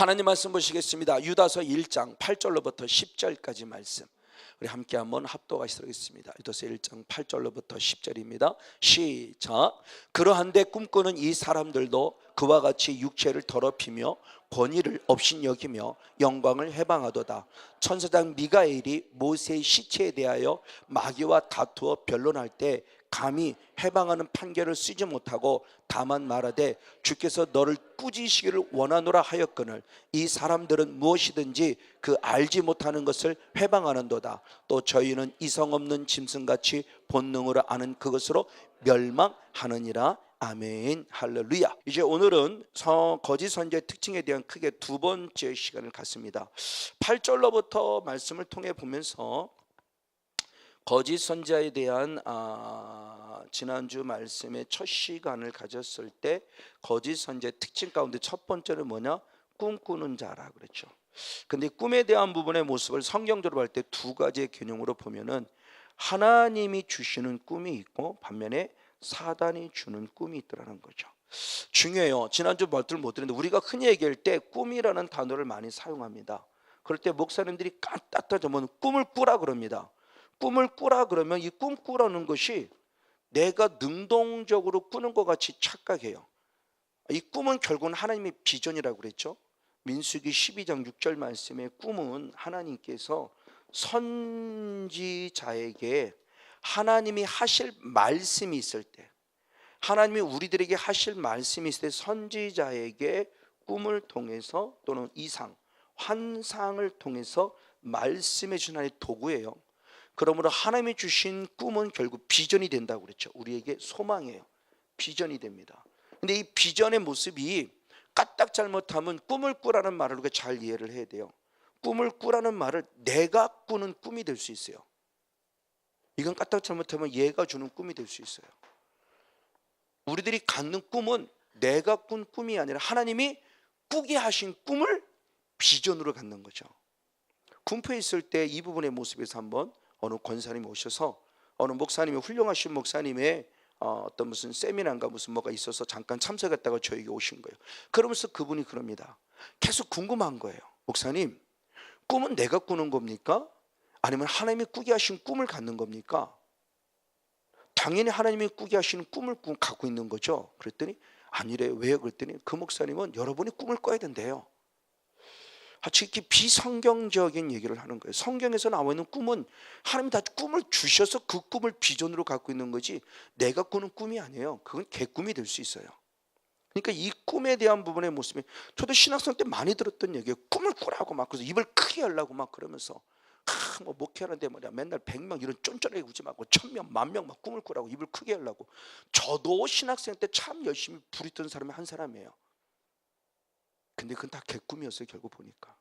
하나님 말씀 보시겠습니다. 유다서 1장 8절로부터 10절까지 말씀 우리 함께 한번 합독하시도록 하겠습니다. 유다서 1장 8절로부터 10절입니다. 시작. 그러한데 꿈꾸는 이 사람들도 그와 같이 육체를 더럽히며 권위를 업신여기며 영광을 해방하도다. 천사장 미가엘이 모세의 시체에 대하여 마귀와 다투어 변론할 때 감히 해방하는 판결을 쓰지 못하고 다만 말하되 주께서 너를 꾸짖으시기를 원하노라 하였거늘 이 사람들은 무엇이든지 그 알지 못하는 것을 해방하는도다. 또 저희는 이성 없는 짐승같이 본능으로 아는 그것으로 멸망하느니라. 아멘. 할렐루야. 이제 오늘은 거짓 선지자의 특징에 대한 크게 두 번째 시간을 갖습니다. 8절로부터 말씀을 통해 보면서 거짓 선지자에 대한 지난주 말씀의 첫 시간을 가졌을 때 거짓 선지자의 특징 가운데 첫 번째는 뭐냐? 꿈꾸는 자라 그랬죠. 근데 꿈에 대한 부분의 모습을 성경적으로 볼 때 두 가지의 개념으로 보면은 하나님이 주시는 꿈이 있고 반면에 사단이 주는 꿈이 있더라는 거죠. 중요해요. 지난주 말씀을 못 드렸는데 우리가 흔히 얘기할 때 꿈이라는 단어를 많이 사용합니다. 그럴 때 목사님들이 깐따따져면 꿈을 꾸라 그럽니다. 꿈을 꾸라 그러면 이 꿈 꾸라는 것이 내가 능동적으로 꾸는 것 같이 착각해요. 이 꿈은 결국은 하나님의 비전이라고 그랬죠. 민수기 12장 6절 말씀에 꿈은 하나님께서 선지자에게 하나님이 하실 말씀이 있을 때, 하나님이 우리들에게 하실 말씀이 있을 때 선지자에게 꿈을 통해서 또는 이상, 환상을 통해서 말씀해 주신 하나님의 도구예요. 그러므로 하나님이 주신 꿈은 결국 비전이 된다고 그랬죠. 우리에게 소망이에요. 비전이 됩니다. 근데 이 비전의 모습이 까딱 잘못하면 꿈을 꾸라는 말을 우리가 잘 이해를 해야 돼요. 꿈을 꾸라는 말을 내가 꾸는 꿈이 될 수 있어요. 이건 까딱 잘못하면 얘가 주는 꿈이 될 수 있어요. 우리들이 갖는 꿈은 내가 꾼 꿈이 아니라 하나님이 꾸게 하신 꿈을 비전으로 갖는 거죠. 군포에 있을 때 이 부분의 모습에서 한번 어느 권사님이 오셔서 어느 목사님이 훌륭하신 목사님의 어떤 무슨 세미나인가 무슨 뭐가 있어서 잠깐 참석했다가 저에게 오신 거예요. 그러면서 그분이 그럽니다. 계속 궁금한 거예요. 목사님, 꿈은 내가 꾸는 겁니까? 아니면 하나님이 꾸게 하신 꿈을 갖는 겁니까? 당연히 하나님이 꾸게 하시는 꿈을 갖고 있는 거죠. 그랬더니 아니래. 왜요? 그랬더니 그 목사님은 여러분이 꿈을 꿔야 된대요. 이렇게 비성경적인 얘기를 하는 거예요. 성경에서 나와 있는 꿈은 하나님이 다 꿈을 주셔서 그 꿈을 비전으로 갖고 있는 거지 내가 꾸는 꿈이 아니에요. 그건 개꿈이 될 수 있어요. 그러니까 이 꿈에 대한 부분의 모습이 저도 신학생 때 많이 들었던 얘기예요. 꿈을 꾸라고 막 그래서 입을 크게 하려고 막 그러면서 뭐 목회하는데 말이야 맨날 100명 이런 쫀쫀하게 우지 말고 1000명, 10,000명 막 꿈을 꾸라고 입을 크게 하려고. 저도 신학생 때 참 열심히 부리던 사람이 한 사람이에요. 근데 그건 다 개꿈이었어요. 결국 보니까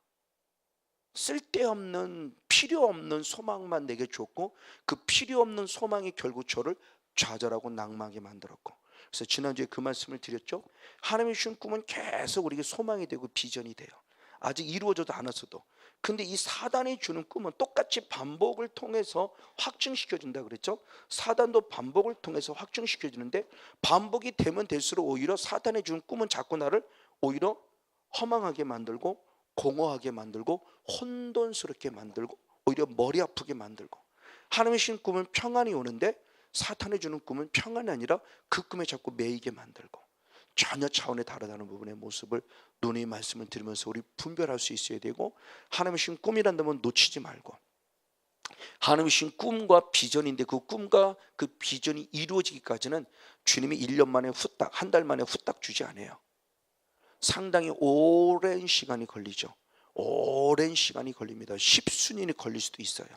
쓸데없는 필요 없는 소망만 내게 줬고 그 필요 없는 소망이 결국 저를 좌절하고 낭망하게 만들었고. 그래서 지난주에 그 말씀을 드렸죠. 하나님이 주신 꿈은 계속 우리에게 소망이 되고 비전이 돼요. 아직 이루어져도 않았어도. 근데 이 사단이 주는 꿈은 똑같이 반복을 통해서 확증시켜준다 그랬죠. 사단도 반복을 통해서 확증시켜주는데 반복이 되면 될수록 오히려 사단이 주는 꿈은 자꾸 나를 오히려 허망하게 만들고 공허하게 만들고 혼돈스럽게 만들고 오히려 머리 아프게 만들고. 하나님의 주신 꿈은 평안이 오는데 사탄이 주는 꿈은 평안이 아니라 그 꿈에 자꾸 매이게 만들고. 전혀 차원의 다르다는 부분의 모습을 눈의 말씀을 들으면서 우리 분별할 수 있어야 되고, 하나님의 주신 꿈이란 다면 놓치지 말고, 하나님의 주신 꿈과 비전인데 그 꿈과 그 비전이 이루어지기까지는 주님이 1년 만에 후딱, 한 달 만에 후딱 주지 않아요. 상당히 오랜 시간이 걸리죠. 오랜 시간이 걸립니다. 십수년이 걸릴 수도 있어요.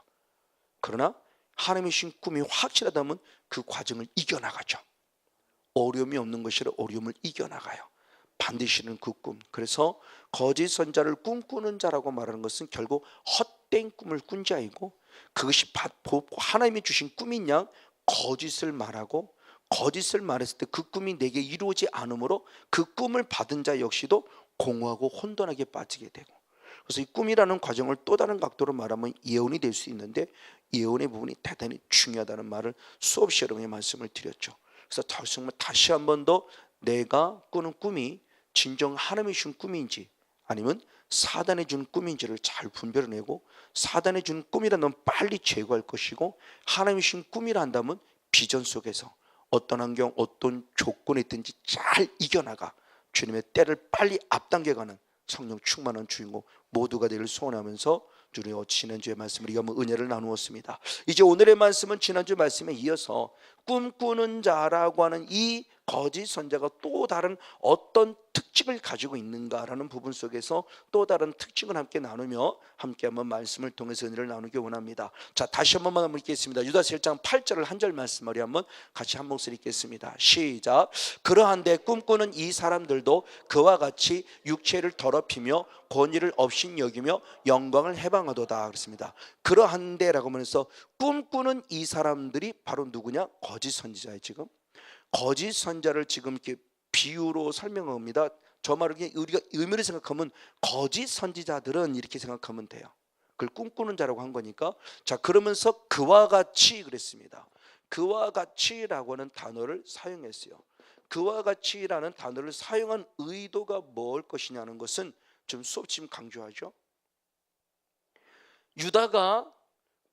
그러나 하나님의 주신 꿈이 확실하다면 그 과정을 이겨나가죠. 어려움이 없는 것이라 어려움을 이겨나가요. 반드시는 그 꿈. 그래서 거짓 선자를 꿈꾸는 자라고 말하는 것은 결국 헛된 꿈을 꾼 자이고, 그것이 하나님이 주신 꿈인 양 거짓을 말하고, 거짓을 말했을 때 그 꿈이 내게 이루어지지 않으므로 그 꿈을 받은 자 역시도 공허하고 혼돈하게 빠지게 되고. 그래서 이 꿈이라는 과정을 또 다른 각도로 말하면 예언이 될 수 있는데, 예언의 부분이 대단히 중요하다는 말을 수없이 여러분의 말씀을 드렸죠. 그래서 정말 다시 한 번 더 내가 꾸는 꿈이 진정 하나님이 주신 꿈인지 아니면 사단이 준 꿈인지를 잘 분별해내고, 사단이 준 꿈이라면 빨리 제거할 것이고, 하나님이 주신 꿈이라 한다면 비전 속에서 어떤 환경, 어떤 조건이 있든지 잘 이겨나가 주님의 때를 빨리 앞당겨가는 성령 충만한 주인공 모두가 되기를 소원하면서, 주님 지난주의 말씀을 우리가 은혜를 나누었습니다. 이제 오늘의 말씀은 지난주 말씀에 이어서 꿈꾸는 자라고 하는 이 거짓 선자가 또 다른 어떤 특징을 가지고 있는가라는 부분 속에서 또 다른 특징을 함께 나누며 함께 한번 말씀을 통해서 은혜를 나누기 원합니다. 자, 다시 한번 읽겠습니다. 유다서 1장 8절을 한 절 말씀 우리 한번 같이 한 목소리 읽겠습니다. 시작. 그러한데 꿈꾸는 이 사람들도 그와 같이 육체를 더럽히며 권위를 없인 여기며 영광을 해방하도다 그랬습니다. 그러한데라고 하면서 꿈꾸는 이 사람들이 바로 누구냐? 거짓 선지자예요. 지금 거짓 선자를 지금 이렇게 비유로 설명합니다. 저 말을 우리가 의미를 생각하면 거짓 선지자들은 이렇게 생각하면 돼요. 그걸 꿈꾸는 자라고 한 거니까. 자, 그러면서 그와 같이 그랬습니다. 그와 같이라고 하는 단어를 사용했어요. 그와 같이라는 단어를 사용한 의도가 뭘 것이냐는 것은 좀 수업 지금 강조하죠. 유다가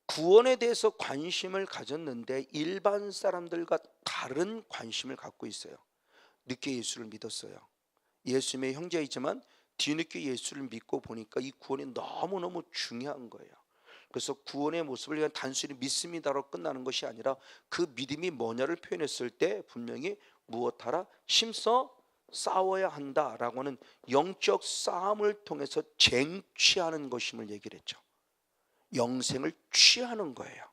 구원에 대해서 관심을 가졌는데 일반 사람들과 다른 관심을 갖고 있어요. 늦게 예수를 믿었어요. 예수님의 형제이지만 뒤늦게 예수를 믿고 보니까 이 구원이 너무너무 중요한 거예요. 그래서 구원의 모습을 그냥 단순히 믿습니다로 끝나는 것이 아니라 그 믿음이 뭐냐를 표현했을 때 분명히 무엇하라? 힘써 싸워야 한다라고 하는 영적 싸움을 통해서 쟁취하는 것임을 얘기를 했죠. 영생을 취하는 거예요.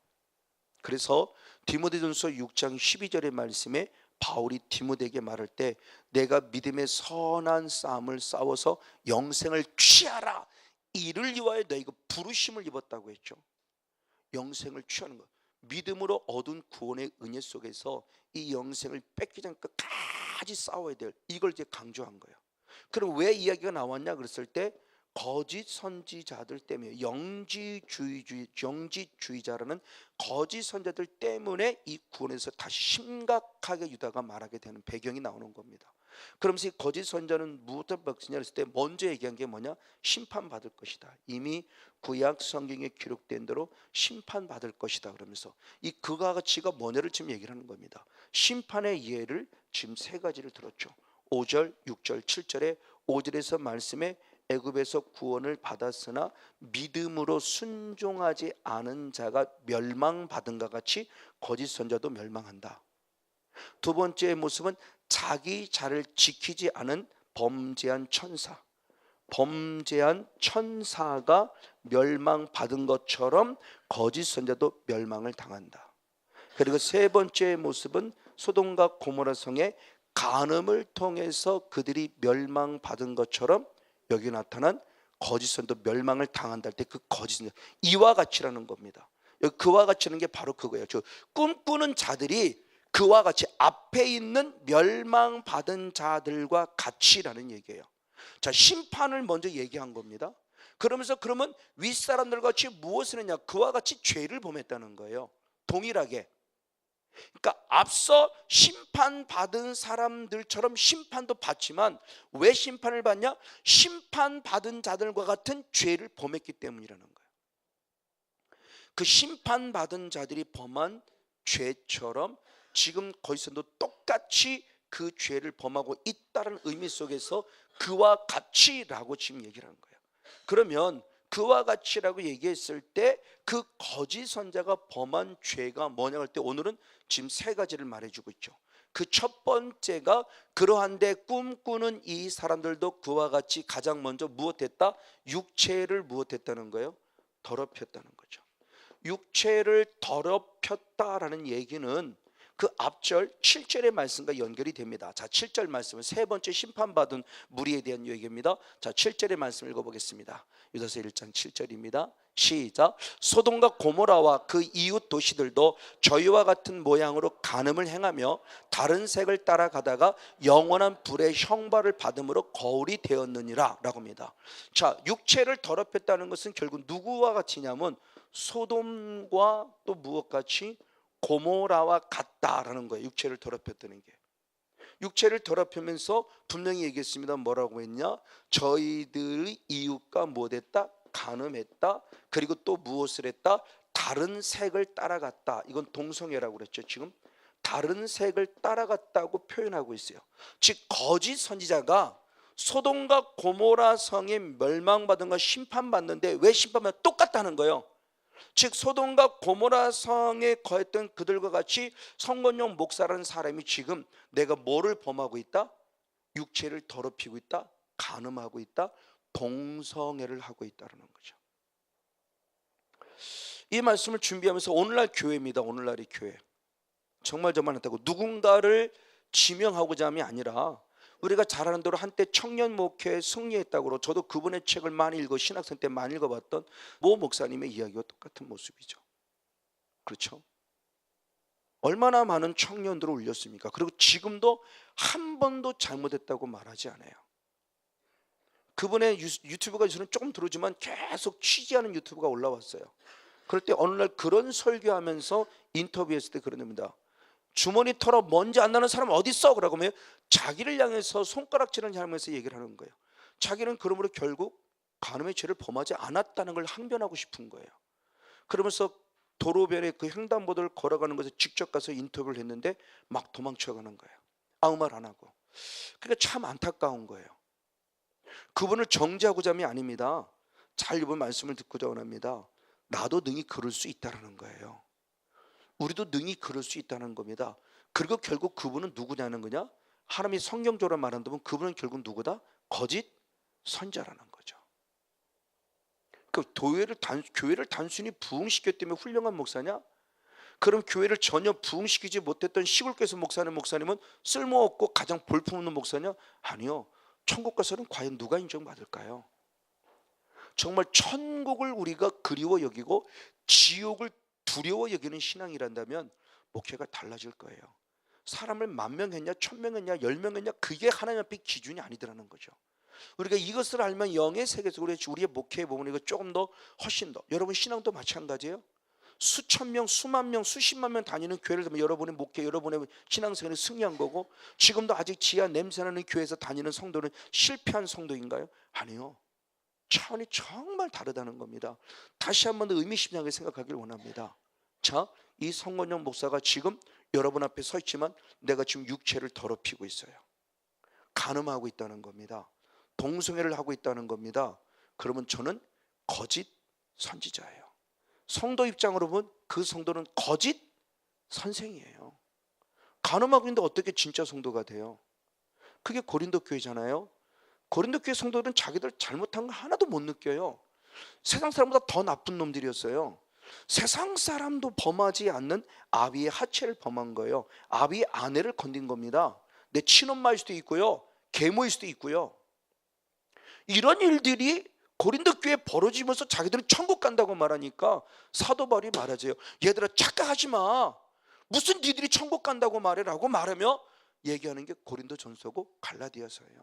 그래서 디모데전서 6장 12절의 말씀에 바울이 디모데에게 말할 때 내가 믿음의 선한 싸움을 싸워서 영생을 취하라, 이를 위하여 너희가 부르심을 입었다고 했죠. 영생을 취하는 것, 믿음으로 얻은 구원의 은혜 속에서 이 영생을 뺏기지 않고 끝까지 싸워야 될, 이걸 이제 강조한 거예요. 그럼 왜 이야기가 나왔냐 그랬을 때 거짓 선지자들 때문에, 영지주의자라는 거짓 선자들 때문에 이 구원에서 다시 심각하게 유다가 말하게 되는 배경이 나오는 겁니다. 그러면서 이 거짓 선자는 무엇을 받느냐 했을 때 먼저 얘기한 게 뭐냐? 심판받을 것이다. 이미 구약 성경에 기록된 대로 심판받을 것이다. 그러면서 이 그가 같이가 뭐냐를 지금 얘기를 하는 겁니다. 심판의 예를 지금 세 가지를 들었죠. 5절, 6절, 7절에 5절에서 말씀에 애굽에서 구원을 받았으나 믿음으로 순종하지 않은 자가 멸망받은 것 같이 거짓 선자도 멸망한다. 두 번째 모습은 자기 자를 지키지 않은 범죄한 천사가 멸망받은 것처럼 거짓 선자도 멸망을 당한다. 그리고 세 번째 모습은 소돔과 고모라 성의 간음을 통해서 그들이 멸망받은 것처럼 여기 나타난 거짓 선도 멸망을 당한다 할 때 그 거짓 선자, 이와 같이라는 겁니다. 여기 그와 같이라는 게 바로 그거예요. 저 꿈꾸는 자들이 그와 같이 앞에 있는 멸망받은 자들과 같이라는 얘기예요. 자, 심판을 먼저 얘기한 겁니다. 그러면서 그러면 윗사람들과 같이 무엇을 했냐? 그와 같이 죄를 범했다는 거예요. 동일하게. 그러니까 앞서 심판받은 사람들처럼 심판도 받지만 왜 심판을 받냐? 심판받은 자들과 같은 죄를 범했기 때문이라는 거예요. 그 심판받은 자들이 범한 죄처럼 지금 거기서도 똑같이 그 죄를 범하고 있다는 의미 속에서 그와 같이라고 지금 얘기를 하는 거예요. 그러면 그와 같이라고 얘기했을 때 그 거짓 선자가 범한 죄가 뭐냐 할 때 오늘은 지금 세 가지를 말해주고 있죠. 그 첫 번째가 그러한데 꿈꾸는 이 사람들도 그와 같이 가장 먼저 무엇했다? 육체를 무엇했다는 거예요? 더럽혔다는 거죠. 육체를 더럽혔다라는 얘기는 그 앞절 7절의 말씀과 연결이 됩니다. 자, 7절 말씀은 세 번째 심판받은 무리에 대한 얘기입니다. 자, 7절의 말씀 읽어보겠습니다. 유다서 1장 7절입니다. 시작. 소돔과 고모라와 그 이웃 도시들도 저희와 같은 모양으로 간음을 행하며 다른 색을 따라가다가 영원한 불의 형벌을 받음으로 거울이 되었느니라 라고 합니다. 자, 육체를 더럽혔다는 것은 결국 누구와 같이냐면 소돔과 또 무엇같이 고모라와 같다라는 거예요. 육체를 더럽혔다는 게. 육체를 더럽히면서 분명히 얘기했습니다. 뭐라고 했냐? 저희들의 이웃과 못했다, 간음했다, 그리고 또 무엇을 했다? 다른 색을 따라갔다. 이건 동성애라고 그랬죠. 지금 다른 색을 따라갔다고 표현하고 있어요. 즉 거짓 선지자가 소돔과 고모라 성에 멸망받은 거 심판받는데 왜 심판받는 똑같다는 거예요. 즉 소돔과 고모라 성에 거했던 그들과 같이 성건용 목사라는 사람이 지금 내가 뭐를 범하고 있다? 육체를 더럽히고 있다, 간음하고 있다, 동성애를 하고 있다는 거죠. 이 말씀을 준비하면서 오늘날 교회입니다. 오늘날의 교회 정말 많다고 누군가를 지명하고자 함이 아니라 우리가 잘 아는 대로 한때 청년 목회에 승리했다고 저도 그분의 책을 많이 읽어 신학생 때 많이 읽어봤던 모 목사님의 이야기와 똑같은 모습이죠. 그렇죠? 얼마나 많은 청년들을 울렸습니까? 그리고 지금도 한 번도 잘못했다고 말하지 않아요. 그분의 유튜브가 저는 조금 들어오지만 계속 취재하는 유튜브가 올라왔어요. 그럴 때 어느 날 그런 설교하면서 인터뷰했을 때 그런 겁니다. 주머니 털어 먼지 안 나는 사람 어디 있어? 그러고 하면 자기를 향해서 손가락질을 하면서 얘기를 하는 거예요. 자기는 그러므로 결국 간음의 죄를 범하지 않았다는 걸 항변하고 싶은 거예요. 그러면서 도로변에 그 횡단보도를 걸어가는 것에 직접 가서 인터뷰를 했는데 막 도망쳐가는 거예요. 아무 말 안 하고. 그러니까 참 안타까운 거예요. 그분을 정죄하고자 함이 아닙니다. 잘 이번 말씀을 듣고자 원합니다. 나도 능히 그럴 수 있다는 거예요. 우리도 능히 그럴 수 있다는 겁니다. 그리고 결국 그분은 누구냐는 거냐? 하나님이 성경적으로 말한다면 그분은 결국 누구다? 거짓 선자라는 거죠. 그 교회를 단순히 부흥시켰기 때문에 훌륭한 목사냐? 그럼 교회를 전혀 부흥시키지 못했던 시골교회에서 목사님은 쓸모없고 가장 볼품없는 목사냐? 아니요. 천국 가서는 과연 누가 인정받을까요? 정말 천국을 우리가 그리워 여기고 지옥을 두려워 여기는 신앙이란다면 목회가 달라질 거예요. 사람을 10,000명 했냐 1,000명 했냐 10명 했냐 그게 하나님 앞에 기준이 아니더라는 거죠. 우리가 이것을 알면 영의 세계에서 우리의 목회에 보면 이거 조금 더 훨씬 더 여러분 신앙도 마찬가지예요. 수천 명, 수만 명, 수십만 명 다니는 교회를 들면 여러분의 목회, 여러분의 신앙생활이 승리한 거고 지금도 아직 지하 냄새나는 교회에서 다니는 성도는 실패한 성도인가요? 아니요. 차원이 정말 다르다는 겁니다. 다시 한 번 더 의미심장하게 생각하길 원합니다. 자, 이 성건용 목사가 지금 여러분 앞에 서 있지만 내가 지금 육체를 더럽히고 있어요. 간음하고 있다는 겁니다. 동성애를 하고 있다는 겁니다. 그러면 저는 거짓 선지자예요. 성도 입장으로 보면 그 성도는 거짓 선생이에요. 간음하고 있는데 어떻게 진짜 성도가 돼요? 그게 고린도 교회잖아요. 고린도 교회 성도들은 자기들 잘못한 거 하나도 못 느껴요. 세상 사람보다 더 나쁜 놈들이었어요. 세상 사람도 범하지 않는 아비의 하체를 범한 거예요. 아비의 아내를 건든 겁니다. 내 친엄마일 수도 있고요, 계모일 수도 있고요. 이런 일들이 고린도 교회에 벌어지면서 자기들은 천국 간다고 말하니까 사도 바울이 말하죠. 얘들아 착각하지 마. 무슨 니들이 천국 간다고 말해 라고 말하며 얘기하는 게 고린도 전서고 갈라디아서예요.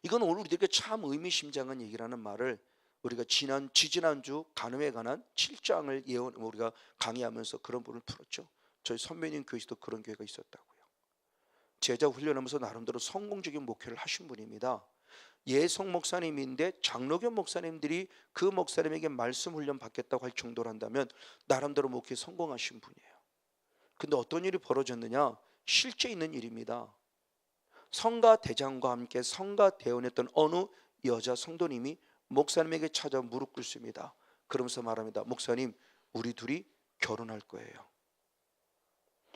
이건 오늘 우리에게 참 의미심장한 얘기라는 말을 우리가 지지난주 간음에 관한 7장을 우리가 강의하면서 그런 부분을 풀었죠. 저희 선배님 교회에서도 그런 교회가 있었다고요. 제자 훈련하면서 나름대로 성공적인 목회를 하신 분입니다. 예성 목사님인데 장로교 목사님들이 그 목사님에게 말씀 훈련 받겠다고 할 정도로 한다면 나름대로 목회에 성공하신 분이에요. 근데 어떤 일이 벌어졌느냐? 실제 있는 일입니다. 성가 대장과 함께 성가 대원했던 어느 여자 성도님이 목사님에게 찾아 무릎 꿇습니다. 그러면서 말합니다. 목사님, 우리 둘이 결혼할 거예요.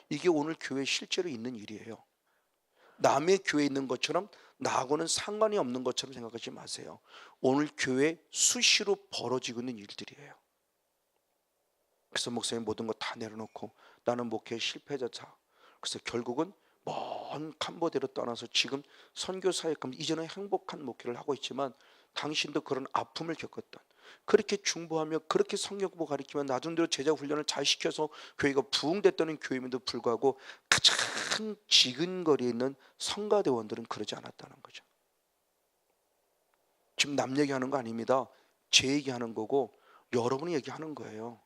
이게 오늘 교회에 실제로 있는 일이에요. 남의 교회에 있는 것처럼 나하고는 상관이 없는 것처럼 생각하지 마세요. 오늘 교회에 수시로 벌어지고 있는 일들이에요. 그래서 목사님 모든 거 다 내려놓고 나는 목회의 실패자다. 그래서 결국은 먼 캄보디아로 떠나서 지금 선교 사역하면 이제는 행복한 목회를 하고 있지만 당신도 그런 아픔을 겪었던, 그렇게 중보하며 그렇게 성경 공부 가르치며 나중대로 제자 훈련을 잘 시켜서 교회가 부흥됐다는 교회임에도 불구하고 가장 지근거리에 있는 성가대원들은 그러지 않았다는 거죠. 지금 남 얘기하는 거 아닙니다. 제 얘기하는 거고 여러분이 얘기하는 거예요.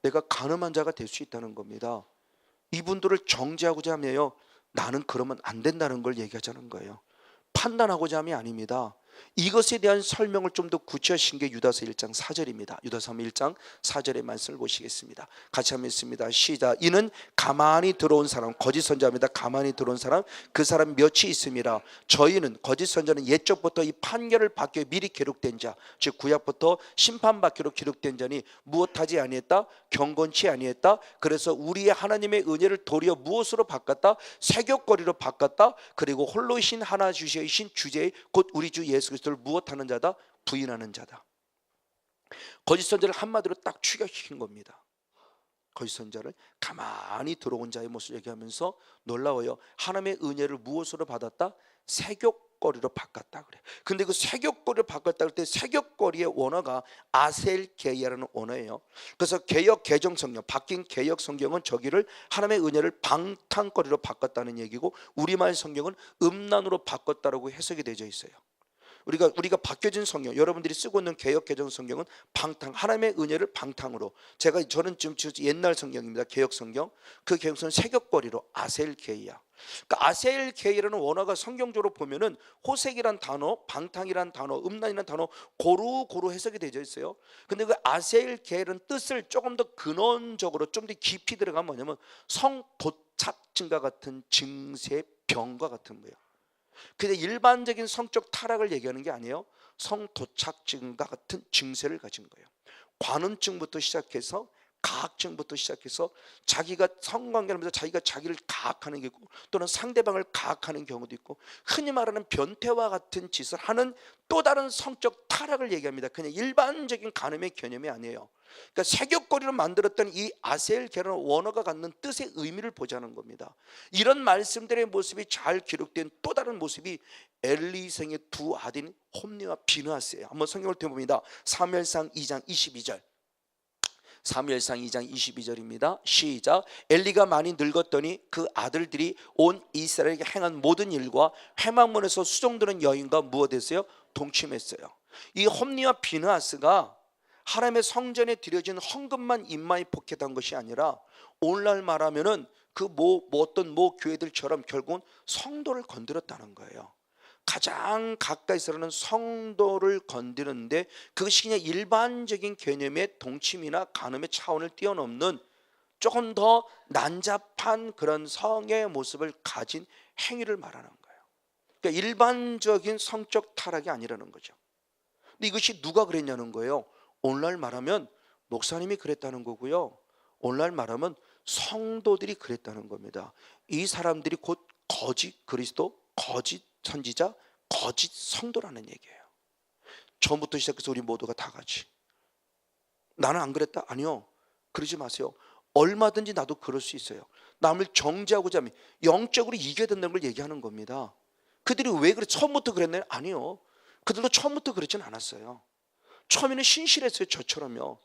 내가 간음한 자가 될 수 있다는 겁니다. 이분들을 정죄하고자 하며요, 나는 그러면 안 된다는 걸 얘기하자는 거예요. 판단하고자 함이 아닙니다. 이것에 대한 설명을 좀 더 구체화신 게 유다서 1장 4절입니다. 유다서 1장 4절의 말씀을 보시겠습니다. 같이 한번 읽습니다. 시작. 이는 가만히 들어온 사람, 거짓 선자입니다. 가만히 들어온 사람, 그 사람 몇이 있음이라. 저희는, 거짓 선자는 옛적부터 이 판결을 받기 위해 미리 기록된 자, 즉 구약부터 심판받기로 기록된 자니 무엇하지 아니했다? 경건치 아니했다. 그래서 우리의 하나님의 은혜를 도리어 무엇으로 바꿨다? 세귑거리로 바꿨다. 그리고 홀로이신 하나 주시이신 주제의 곧 우리 주 예수 그리스도를 무엇하는 자다? 부인하는 자다. 거짓 선자를 한마디로 딱 추격시킨 겁니다. 거짓 선자를 가만히 들어온 자의 모습을 얘기하면서 놀라워요. 하나님의 은혜를 무엇으로 받았다? 세귑거리로 바꿨다 그래. 근데 그 세귑거리로 바꿨다 할 때 세귑거리의 원어가 아셀게이아라는 원어예요. 그래서 개역 개정 성경, 바뀐 개역 성경은 저기를 하나님의 은혜를 방탕거리로 바꿨다는 얘기고, 우리말 성경은 음란으로 바꿨다라고 해석이 되어 있어요. 우리가 바뀌어진 성경, 여러분들이 쓰고 있는 개역 개정 성경은 방탕, 하나님의 은혜를 방탕으로. 저는 지금 옛날 성경입니다. 개역 성경. 그 개역 성경 세귑거리로 아셀게이아. 그러니까 아셀게이라는 원어가 성경적으로 보면은 호색이란 단어, 방탕이란 단어, 음란이란 단어 고루 해석이 되어 있어요. 근데 그 아셀게이라는 뜻을 조금 더 근원적으로 좀 더 깊이 들어가면 뭐냐면 성도착증과 같은 증세, 병과 같은 거예요. 근데 일반적인 성적 타락을 얘기하는 게 아니에요. 성도착증과 같은 증세를 가진 거예요. 관음증부터 시작해서 가학증부터 시작해서 자기가 성관계를 하면서 자기가 자기를 가학하는 게 있고, 또는 상대방을 가학하는 경우도 있고, 흔히 말하는 변태와 같은 짓을 하는 또 다른 성적 타락을 얘기합니다. 그냥 일반적인 간음의 개념이 아니에요. 그러니까 세귑거리로 만들었던 이 아셀게라는 원어가 갖는 뜻의 의미를 보자는 겁니다. 이런 말씀들의 모습이 잘 기록된 또 다른 모습이 엘리생의 두 아들인 홈리와 비느하스예요. 한번 성경을 펴봅니다. 사무엘상 2장 22절. 사무엘상 2장 22절입니다. 시작. 엘리가 많이 늙었더니 그 아들들이 온 이스라엘에게 행한 모든 일과 회막문에서 수종드는 여인과 무엇했어요? 동침했어요. 이 홈리와 비느하스가 하나님의 성전에 드려진 헌금만 입마에 포켓한 것이 아니라, 오늘날 말하면은 어떤 교회들처럼 결국은 성도를 건드렸다는 거예요. 가장 가까이서는 성도를 건드리는데, 그것이 그냥 일반적인 개념의 동침이나 간음의 차원을 뛰어넘는 조금 더 난잡한 그런 성의 모습을 가진 행위를 말하는 거예요. 그러니까 일반적인 성적 타락이 아니라는 거죠. 근데 이것이 누가 그랬냐는 거예요. 오늘날 말하면 목사님이 그랬다는 거고요. 오늘날 말하면 성도들이 그랬다는 겁니다. 이 사람들이 곧 거짓 그리스도, 거짓 선지자, 거짓 성도라는 얘기예요. 처음부터 시작해서 우리 모두가 다 같이 나는 안 그랬다? 아니요, 그러지 마세요. 얼마든지 나도 그럴 수 있어요. 남을 정죄하고자 하면 영적으로 이겨야 된다는 걸 얘기하는 겁니다. 그들이 왜 그래? 처음부터 그랬나요? 아니요, 그들도 처음부터 그러진 않았어요. 처음에는 신실했어요, 저처럼요.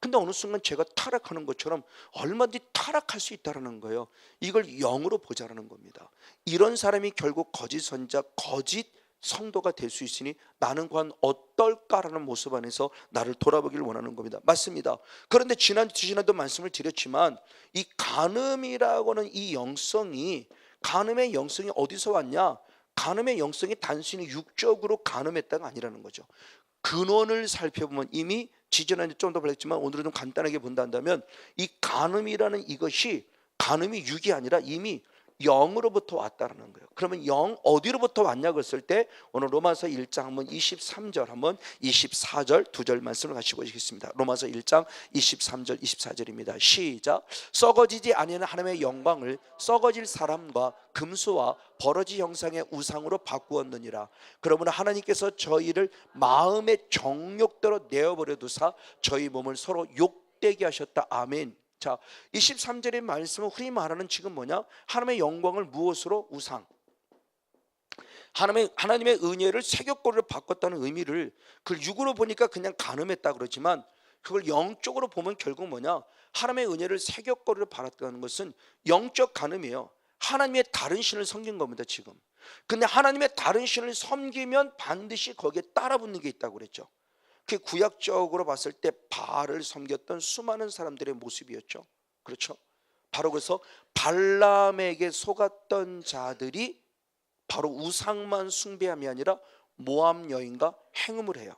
근데 어느 순간 제가 타락하는 것처럼 얼마든지 타락할 수 있다는 거예요. 이걸 영으로 보자라는 겁니다. 이런 사람이 결국 거짓 선자, 거짓 성도가 될 수 있으니 나는 과연 어떨까라는 모습 안에서 나를 돌아보기를 원하는 겁니다. 맞습니다. 그런데 지난주도 말씀을 드렸지만, 이 간음이라고는 이 영성이, 간음의 영성이 어디서 왔냐? 간음의 영성이 단순히 육적으로 간음했다가 아니라는 거죠. 근원을 살펴보면 이미 지지난주에 좀 더 밝혔지만 오늘은 좀 간단하게 본다면, 이 간음이라는 이것이, 간음이 육이 아니라 이미 영으로부터 왔다는 거예요. 그러면 영 어디로부터 왔냐고 했을 때, 오늘 로마서 1장 한번 23절 한번 24절 두 절 말씀을 같이 보시겠습니다. 로마서 1장 23절 24절입니다. 시작. 썩어지지 아니하는 하나님의 영광을 썩어질 사람과 금수와 버러지 형상의 우상으로 바꾸었느니라. 그러므로 하나님께서 저희를 마음의 정욕대로 내어버려 두사 저희 몸을 서로 욕되게 하셨다. 아멘. 자, 23절의 말씀은 흔히 말하는 지금 뭐냐? 하나님의 영광을 무엇으로? 우상. 하나님의 은혜를 세귑거리로 바꿨다는 의미를, 그걸 육으로 보니까 그냥 간음했다 그러지만, 그걸 영적으로 보면 결국 뭐냐? 하나님의 은혜를 세귑거리로 바랐다는 것은 영적 간음이에요. 하나님의 다른 신을 섬긴 겁니다 지금. 근데 하나님의 다른 신을 섬기면 반드시 거기에 따라붙는 게 있다고 그랬죠. 그 구약적으로 봤을 때 바알을 섬겼던 수많은 사람들의 모습이었죠. 그렇죠? 바로 그래서 발람에게 속았던 자들이 바로 우상만 숭배함이 아니라 모함 여인과 행음을 해요.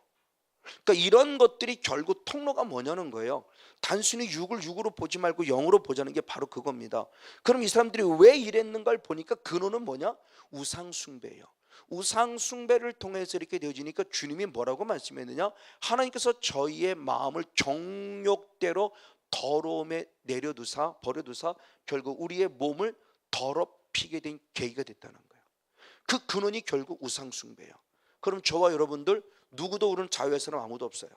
그러니까 이런 것들이 결국 통로가 뭐냐는 거예요. 단순히 육을 육으로 보지 말고 영으로 보자는 게 바로 그겁니다. 그럼 이 사람들이 왜 이랬는가를 보니까 근원은 뭐냐? 우상 숭배예요. 우상 숭배를 통해서 이렇게 되어지니까 주님이 뭐라고 말씀했느냐? 하나님께서 저희의 마음을 정욕대로 더러움에 내려두사 버려두사 결국 우리의 몸을 더럽히게 된 계기가 됐다는 거예요. 그 근원이 결국 우상 숭배예요. 그럼 저와 여러분들 누구도 우리는 자유의 사람 아무도 없어요.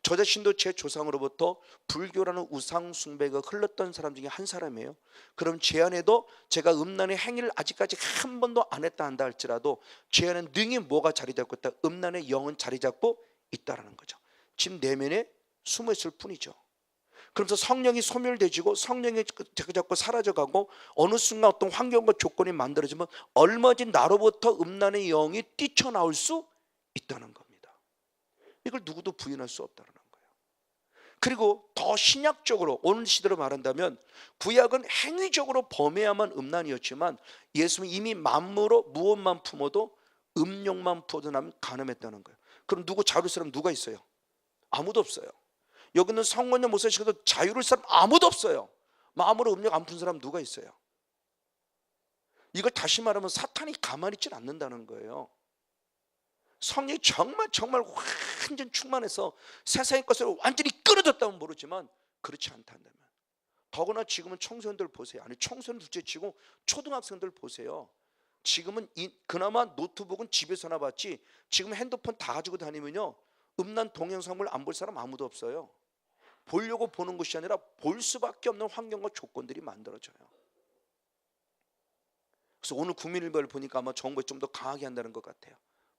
저 자신도 제 조상으로부터 불교라는 우상 숭배가 흘렀던 사람 중에 한 사람이에요. 그럼 제 안에도 제가 음란의 행위를 아직까지 한 번도 안 했다 한다 할지라도 제 안에 능히 뭐가 자리 잡고 있다? 음란의 영은 자리 잡고 있다라는 거죠. 지금 내면에 숨어 있을 뿐이죠. 그러면서 성령이 소멸되지고 성령이 자꾸 사라져가고 어느 순간 어떤 환경과 조건이 만들어지면 얼마든지 나로부터 음란의 영이 뛰쳐나올 수 있다는 겁니다. 이걸 누구도 부인할 수 없다는 거예요. 그리고 더 신약적으로 오늘 시대로 말한다면 구약은 행위적으로 범해야만 음란이었지만 예수님은 이미 만무로 무엇만 품어도 음욕만 품어도 나면 간음했다는 거예요. 그럼 누구 자유로울 사람 누가 있어요? 아무도 없어요. 여기는 성원녀 모세시켜도 자유로울 사람 아무도 없어요. 마음으로 음욕 안 푼 사람 누가 있어요? 이걸 다시 말하면 사탄이 가만히 있지 않는다는 거예요. 성령이 정말 완전 충만해서 세상의 것을 완전히 끊어졌다면 모르지만 그렇지 않다면, 더구나 지금은 청소년들 보세요. 아니 청소년 둘째치고 초등학생들 보세요. 지금은 그나마 노트북은 집에서나 봤지 지금 핸드폰 다 가지고 다니면요 음란 동영상을 안 볼 사람 아무도 없어요. 보려고 보는 것이 아니라 볼 수밖에 없는 환경과 조건들이 만들어져요. 그래서 오늘 국민일보를 보니까 아마 정부에 좀 더 강하게 한다는 것 같아요.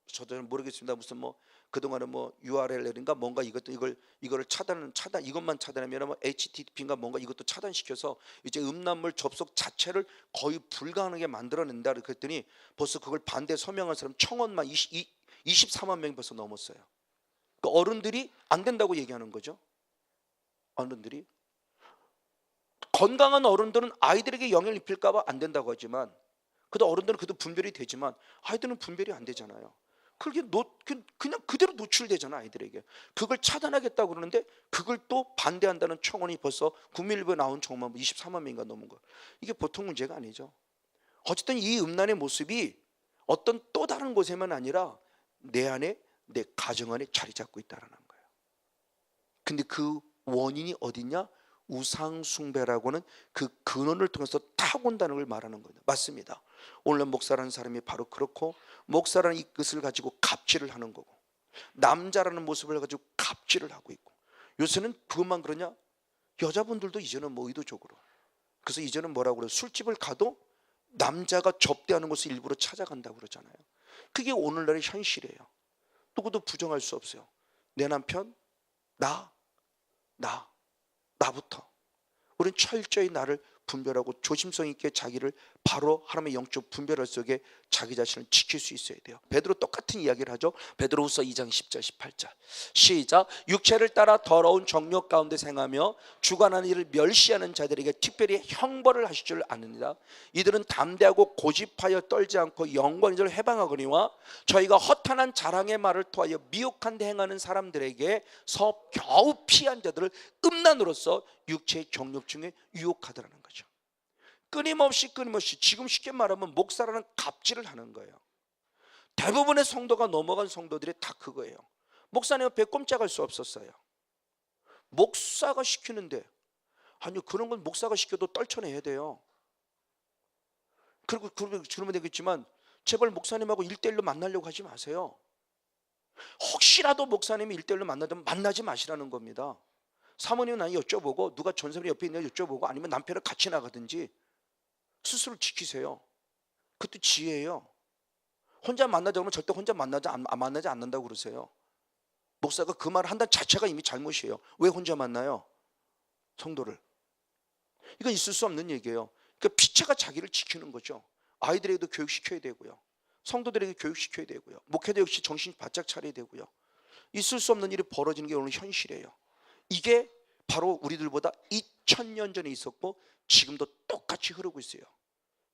저도 모르겠습니다. 무슨 뭐 그동안은 뭐 URL인가 뭔가 이거를 차단 이것만 차단하면 뭐 HTTP인가 뭔가 이것도 차단시켜서 이제 음란물 접속 자체를 거의 불가능하게 만들어낸다 그랬더니 벌써 그걸 반대 서명한 사람 청원만 24만 명이 벌써 넘었어요. 그러니까 어른들이 안 된다고 얘기하는 거죠. 어른들이 건강한 어른들은 아이들에게 영향을 입힐까 봐 안 된다고 하지만 그래도 어른들은 그래도 분별이 되지만 아이들은 분별이 안 되잖아요. 그게 그냥 그대로 노출되잖아 아이들에게. 그걸 차단하겠다고 그러는데 그걸 또 반대한다는 청원이 벌써 국민일보에 나온 청원만 24만 명인가 넘은 거예요. 이게 보통 문제가 아니죠. 어쨌든 이 음란의 모습이 어떤 또 다른 곳에만 아니라 내 안에 내 가정 안에 자리 잡고 있다는 거예요. 근데 그 원인이 어디냐? 우상 숭배라고는 그 근원을 통해서 타고온다는 걸 말하는 거예요. 맞습니다. 오늘 목사라는 사람이 바로 그렇고 목사라는 이것을 가지고 갑질을 하는 거고 남자라는 모습을 가지고 갑질을 하고 있고 요새는 그것만 그러냐? 여자분들도 이제는 뭐 의도적으로 그래서 이제는 뭐라고 그래요? 술집을 가도 남자가 접대하는 곳을 일부러 찾아간다고 그러잖아요. 그게 오늘날의 현실이에요. 누구도 부정할 수 없어요. 내 남편 나부터 우리는 철저히 나를 분별하고 조심성 있게 자기를 바로 하나님의 영적 분별할 속에 자기 자신을 지킬 수 있어야 돼요. 베드로 똑같은 이야기를 하죠. 베드로후서 2장 10절 18절 시작. 육체를 따라 더러운 정욕 가운데 생하며 주관하는 일을 멸시하는 자들에게 특별히 형벌을 하실 줄 아느니라. 이들은 담대하고 고집하여 떨지 않고 영원히 저를 해방하거니와 저희가 허탄한 자랑의 말을 토하여 미혹한 데 행하는 사람들에게 서 겨우 피한 자들을 음란으로서 육체의 정욕 중에 유혹하더라는 거죠. 끊임없이 지금 쉽게 말하면 목사라는 갑질을 하는 거예요. 대부분의 성도가 넘어간 성도들이 다 그거예요. 목사님 옆에 꼼짝할 수 없었어요. 목사가 시키는데 아니요 그런 건 목사가 시켜도 떨쳐내야 돼요. 그리고 그러면 되겠지만 제발 목사님하고 1대1로 만나려고 하지 마세요. 혹시라도 목사님이 1대1로 만나면 만나지 마시라는 겁니다. 사모님은 나이 여쭤보고 누가 전사님 옆에 있냐 여쭤보고 아니면 남편을 같이 나가든지 스스로 지키세요. 그것도 지혜예요. 혼자 만나자 그러면 절대 혼자 만나지 않는다고 그러세요. 목사가 그 말을 한다는 자체가 이미 잘못이에요. 왜 혼자 만나요? 성도를. 이건 있을 수 없는 얘기예요. 그러니까 피체가 자기를 지키는 거죠. 아이들에게도 교육시켜야 되고요. 성도들에게 교육시켜야 되고요. 목회자 역시 정신 바짝 차려야 되고요. 있을 수 없는 일이 벌어지는 게 오늘 현실이에요. 이게 바로 우리들보다 1000년 전에 있었고 지금도 똑같이 흐르고 있어요.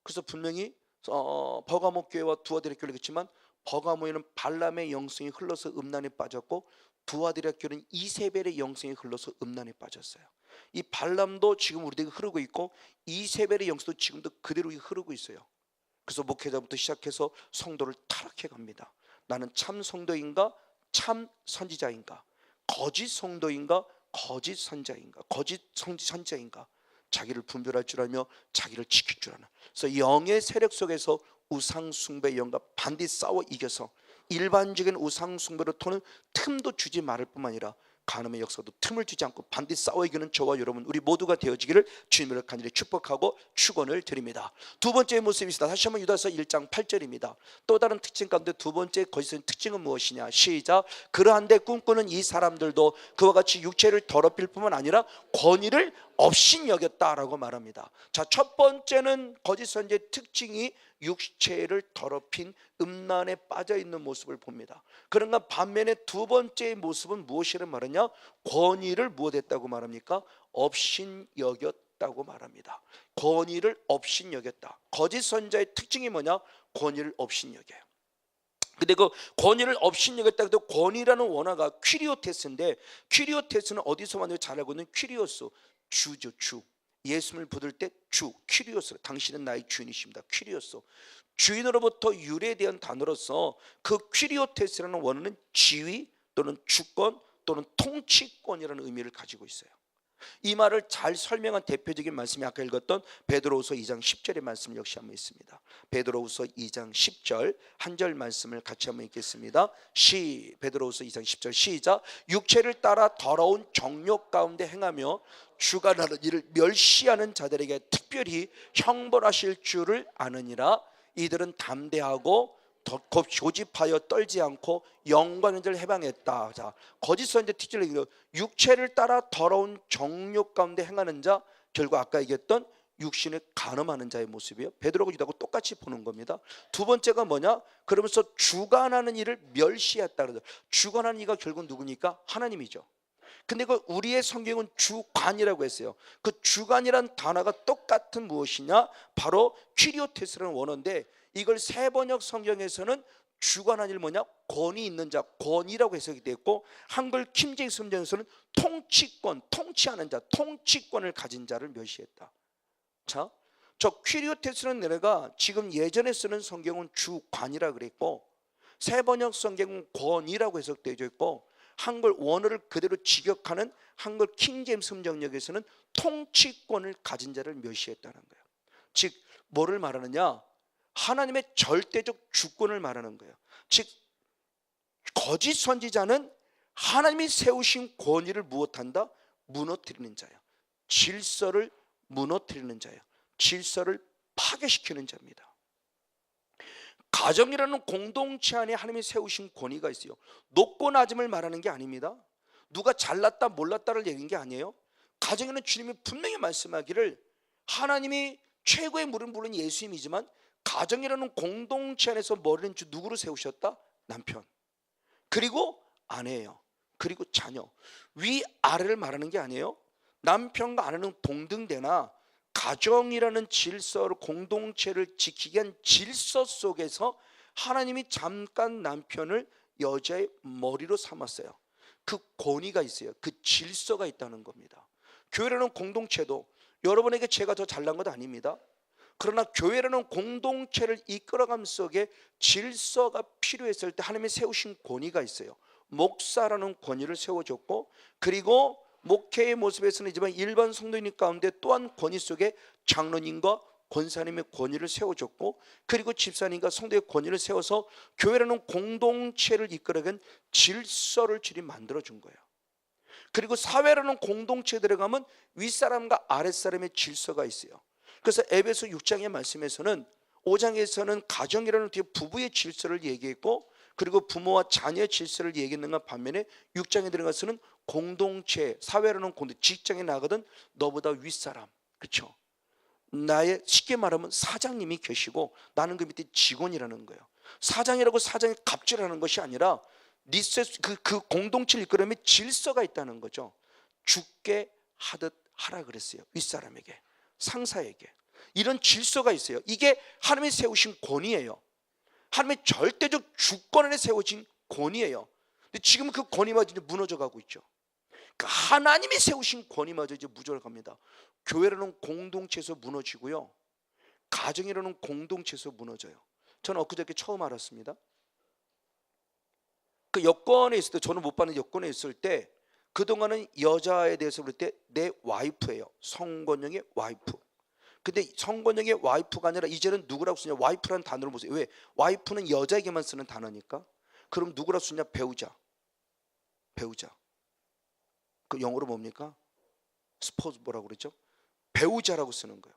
그래서 분명히 버가모 교회와 두아디라 교회를 했지만 버가모에는 발람의 영성이 흘러서 음란에 빠졌고 두아디라 교회는 이세벨의 영성이 흘러서 음란에 빠졌어요. 이 발람도 지금 우리에게 흐르고 있고 이세벨의 영성도 지금도 그대로 흐르고 있어요. 그래서 목회자부터 시작해서 성도를 타락해 갑니다. 나는 참 성도인가 참 선지자인가, 거짓 성도인가 거짓 선자인가, 거짓 선지자인가, 자기를 분별할 줄 알며 자기를 지킬 줄 아는. 그래서 영의 세력 속에서 우상 숭배의 영과 반드시 싸워 이겨서 일반적인 우상 숭배로 토는 틈도 주지 말을 뿐만 아니라 간음의 역사도 틈을 주지 않고 반드시 싸워 이기는 저와 여러분 우리 모두가 되어지기를 주님으로 간절히 축복하고 축원을 드립니다. 두 번째 모습이 있습니다. 다시 한번 유다서 1장 8절입니다. 또 다른 특징 가운데 두 번째 거짓의 특징은 무엇이냐? 시작. 그러한데 꿈꾸는 이 사람들도 그와 같이 육체를 더럽힐 뿐만 아니라 권위를 업신여겼다라고 말합니다. 자, 첫 번째는 거짓 선지의 특징이 육체를 더럽힌 음란에 빠져있는 모습을 봅니다. 그런가 반면에 두 번째의 모습은 무엇이라는 말이냐? 권위를 무엇했다고 말합니까? 업신여겼다고 말합니다. 권위를 업신여겼다. 거짓 선자의 특징이 뭐냐? 권위를 업신여겨요. 근데 그 권위를 업신여겼다 해도 권위라는 원어가 퀴리오테스인데, 퀴리오테스는 어디서 만나요? 잘 알고 있는 퀴리오스, 주죠. 주. 예수님을 부를 때 주, 퀴리오스, 당신은 나의 주인이십니다. 퀴리오스, 주인으로부터 유래된 단어로서 그 퀴리오테스라는 원어는 지위 또는 주권 또는 통치권이라는 의미를 가지고 있어요. 이 말을 잘 설명한 대표적인 말씀이 아까 읽었던 베드로후서 2장 10절의 말씀 역시 한번 있습니다. 베드로후서 2장 10절 한 절 말씀을 같이 한번 읽겠습니다. 베드로후서 2장 10절 시작. 육체를 따라 더러운 정욕 가운데 행하며 주관하는 일을 멸시하는 자들에게 특별히 형벌하실 줄을 아느니라. 이들은 담대하고 곧 조집하여 떨지 않고 영광의 들 해방했다. 자, 거짓 선지 특징을 육체를 따라 더러운 정욕 가운데 행하는 자, 결국 아까 얘기했던 육신을 간음하는 자의 모습이에요. 베드로가 유다하고 똑같이 보는 겁니다. 두 번째가 뭐냐? 그러면서 주관하는 일을 멸시했다. 주관하는 이가 결국 누구니까? 하나님이죠. 근데 그 우리의 성경은 주관이라고 했어요. 그 주관이란 단어가 똑같은 무엇이냐? 바로 퀴리오테스라는 원어인데 이걸 세번역 성경에서는 주관한 일 뭐냐? 권위 있는 자, 권위라고 해석이 됐고 한글 킹제임스 성경에서는 통치권, 통치하는 자, 통치권을 가진 자를 멸시했다. 자, 저 퀴리오테스는 내가 지금 예전에 쓰는 성경은 주관이라고 그랬고 세번역 성경은 권위라고 해석되어 있고 한글 원어를 그대로 직역하는 한글 킹제임스 성경역에서는 통치권을 가진 자를 멸시했다는 거예요. 즉 뭐를 말하느냐? 하나님의 절대적 주권을 말하는 거예요. 즉 거짓 선지자는 하나님이 세우신 권위를 무엇한다? 무너뜨리는 자예요. 질서를 무너뜨리는 자예요. 질서를 파괴시키는 자입니다. 가정이라는 공동체 안에 하나님이 세우신 권위가 있어요. 높고 낮음을 말하는 게 아닙니다. 누가 잘났다 몰랐다를 얘기하는 게 아니에요. 가정에는 주님이 분명히 말씀하기를 하나님이 최고의 물은 예수님이지만 가정이라는 공동체 안에서 머리는 주 누구를 세우셨다? 남편, 그리고 아내예요. 그리고 자녀. 위아래를 말하는 게 아니에요. 남편과 아내는 동등되나 가정이라는 질서를 공동체를 지키기 위한 질서 속에서 하나님이 잠깐 남편을 여자의 머리로 삼았어요. 그 권위가 있어요. 그 질서가 있다는 겁니다. 교회라는 공동체도 여러분에게 제가 더 잘난 것 아닙니다. 그러나 교회라는 공동체를 이끌어감 속에 질서가 필요했을 때 하나님이 세우신 권위가 있어요. 목사라는 권위를 세워줬고 그리고 목회의 모습에서는 이지만 일반 성도인 가운데 또한 권위 속에 장로님과 권사님의 권위를 세워줬고 그리고 집사님과 성도의 권위를 세워서 교회라는 공동체를 이끌어간 질서를 주님 만들어준 거예요. 그리고 사회라는 공동체에 들어가면 윗사람과 아랫사람의 질서가 있어요. 그래서 에베소 6장의 말씀에서는 5장에서는 가정이라는 뒤에 부부의 질서를 얘기했고 그리고 부모와 자녀의 질서를 얘기했는가 반면에 6장에 들어가서는 공동체, 사회라는 공동체, 직장에 나가든 너보다 윗사람, 그렇죠? 나의 쉽게 말하면 사장님이 계시고 나는 그 밑에 직원이라는 거예요. 사장이라고 사장이 갑질하는 것이 아니라 그 공동체를 이끌어내면 질서가 있다는 거죠. 죽게 하듯 하라 그랬어요. 윗사람에게, 상사에게. 이런 질서가 있어요. 이게 하나님이 세우신 권위예요. 하나님의 절대적 주권 안에 세워진 권위예요. 근데 지금 그 권위마저 이제 무너져가고 있죠. 그러니까 하나님이 세우신 권위마저 이제 무너져갑니다. 교회라는 공동체에서 무너지고요, 가정이라는 공동체에서 무너져요. 저는 엊그저께 처음 알았습니다. 그 여권에 있을 때, 저는 못 받는 여권에 있을 때 그동안은 여자에 대해서 그럴 때 내 와이프예요. 성권형의 와이프. 근데 성권형의 와이프가 아니라 이제는 누구라고 쓰냐, 와이프라는 단어를 보세요. 왜? 와이프는 여자에게만 쓰는 단어니까. 그럼 누구라고 쓰냐? 배우자. 배우자. 그 영어로 뭡니까? 스포즈 뭐라고 그러죠? 배우자라고 쓰는 거예요.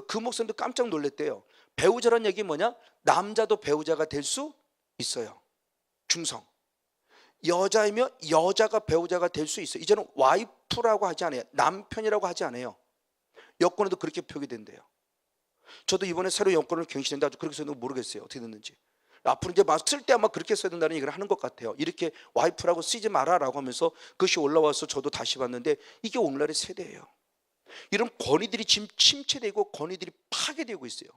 그 목사님도 깜짝 놀랐대요. 배우자란 얘기 뭐냐? 남자도 배우자가 될 수 있어요. 중성. 여자이면 여자가 배우자가 될 수 있어요. 이제는 와이프라고 하지 않아요. 남편이라고 하지 않아요. 여권에도 그렇게 표기된대요. 저도 이번에 새로 여권을 갱신했는데 아주 그렇게 써도 모르겠어요. 어떻게 됐는지. 앞으로 이제 막 쓸 때 아마 그렇게 써야 된다는 얘기를 하는 것 같아요. 이렇게 와이프라고 쓰지 마라라고 하면서 그것이 올라와서 저도 다시 봤는데 이게 오늘날의 세대예요. 이런 권위들이 지금 침체되고 권위들이 파괴되고 있어요.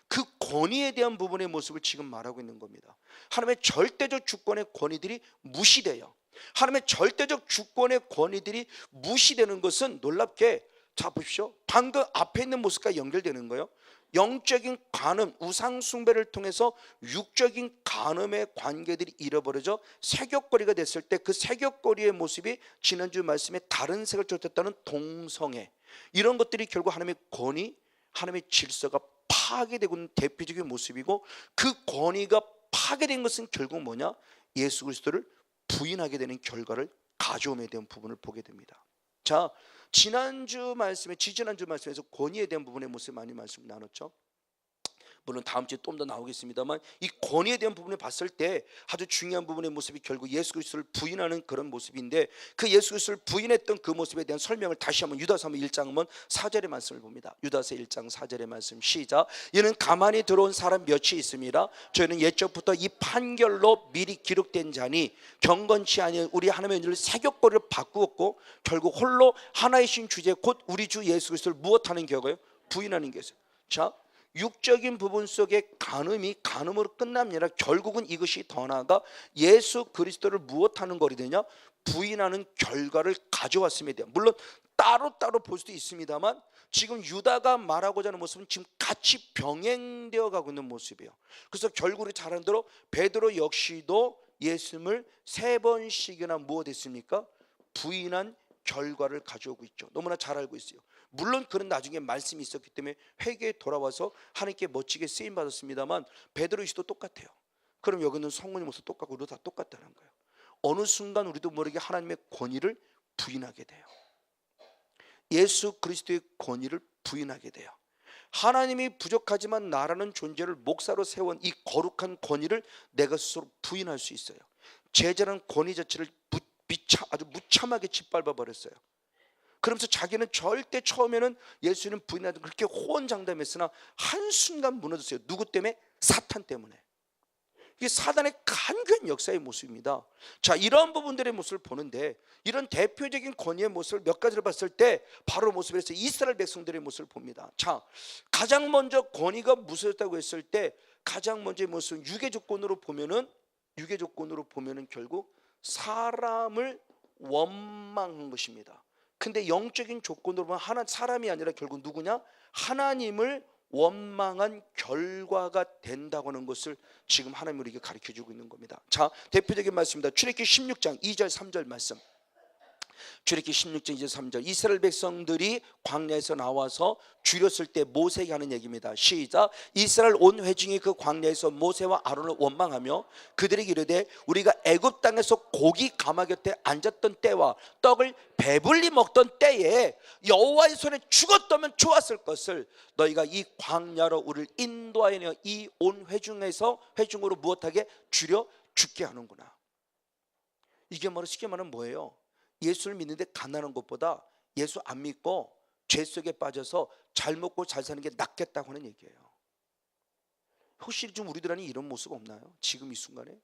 그 권위에 대한 부분의 모습을 지금 말하고 있는 겁니다. 하나님의 절대적 주권의 권위들이 무시돼요. 하나님의 절대적 주권의 권위들이 무시되는 것은 놀랍게, 자 보십시오. 방금 앞에 있는 모습과 연결되는 거예요. 영적인 간음, 우상 숭배를 통해서 육적인 간음의 관계들이 잃어버려져 세격거리가 됐을 때 그 세격거리의 모습이 지난주 말씀에 다른 색을 쫓았다는 동성애, 이런 것들이 결국 하나님의 권위, 하나님의 질서가 파괴되고 있는 대표적인 모습이고, 그 권위가 파괴된 것은 결국 뭐냐? 예수 그리스도를 부인하게 되는 결과를 가져옴에 대한 부분을 보게 됩니다. 자, 지난주 말씀에, 지지난주 말씀에서 권위에 대한 부분의 모습 많이 말씀 나눴죠. 물론 다음 주에 좀 더 나오겠습니다만, 이 권위에 대한 부분을 봤을 때 아주 중요한 부분의 모습이 결국 예수 그리스도를 부인하는 그런 모습인데, 그 예수 그리스도를 부인했던 그 모습에 대한 설명을 다시 한번 유다서 1장 한번 4절의 말씀을 봅니다. 유다서 1장 4절의 말씀 시작. 이는 가만히 들어온 사람 몇이 있습니다. 저희는 옛적부터 이 판결로 미리 기록된 자니 경건치 아니한 우리 하나님의 은혜를 세격거리를 바꾸었고 결국 홀로 하나이신 주제 곧 우리 주 예수 그리스도를 무엇하는 결과요? 부인하는 것이죠. 자, 육적인 부분 속에 간음이 간음으로 끝납니다. 결국은 이것이 더 나아가 예수 그리스도를 무엇하는 거리 되냐? 부인하는 결과를 가져왔음에 대한, 물론 따로따로 볼 수도 있습니다만 지금 유다가 말하고자 하는 모습은 지금 같이 병행되어 가고 있는 모습이에요. 그래서 결국 잘 아는 대로 베드로 역시도 예수님을 3번씩이나 무엇했습니까? 부인한 결과를 가져오고 있죠. 너무나 잘 알고 있어요. 물론 그런 나중에 말씀이 있었기 때문에 회개에 돌아와서 하나님께 멋지게 쓰임 받았습니다만 베드로 역시도 똑같아요. 그럼 여기는 성문이 모습 똑같고 우리도 다 똑같다는 거예요. 어느 순간 우리도 모르게 하나님의 권위를 부인하게 돼요. 예수 그리스도의 권위를 부인하게 돼요. 하나님이 부족하지만 나라는 존재를 목사로 세운 이 거룩한 권위를 내가 스스로 부인할 수 있어요. 제자라는 권위 자체를 아주 무참하게 짓밟아 버렸어요. 그러면서 자기는 절대 처음에는 예수님 부인하던 그렇게 호언장담했으나 한순간 무너졌어요. 누구 때문에? 사탄 때문에. 이게 사단의 간교한 역사의 모습입니다. 자, 이런 부분들의 모습을 보는데, 이런 대표적인 권위의 모습을 몇 가지를 봤을 때 바로 모습에서 이스라엘 백성들의 모습을 봅니다. 자, 가장 먼저 권위가 무서웠다고 했을 때 가장 먼저의 모습은 유괴 조건으로 보면은 결국 사람을 원망한 것입니다. 근데 영적인 조건으로 보면 사람이 아니라 결국 누구냐? 하나님을 원망한 결과가 된다고 하는 것을 지금 하나님이 우리에게 가르쳐주고 있는 겁니다. 자, 대표적인 말씀입니다. 출애굽기 16장 2절 3절 말씀. 출애굽기 16장 2절 3절. 이스라엘 백성들이 광야에서 나와서 줄였을 때 모세에게 하는 얘기입니다. 시작. 이스라엘 온 회중이 그 광야에서 모세와 아론을 원망하며 그들에게 이르되 우리가 애굽 땅에서 고기 가마 곁에 앉았던 때와 떡을 배불리 먹던 때에 여호와의 손에 죽었다면 좋았을 것을 너희가 이 광야로 우리를 인도하여 이 온 회중으로 무엇하게 줄여 죽게 하는구나. 이게 쉽게 말하면 뭐예요? 예수를 믿는데 가난한 것보다 예수 안 믿고 죄 속에 빠져서 잘 먹고 잘 사는 게 낫겠다고 하는 얘기예요. 혹시 좀 우리들 안에 이런 모습 없나요? 지금 이 순간에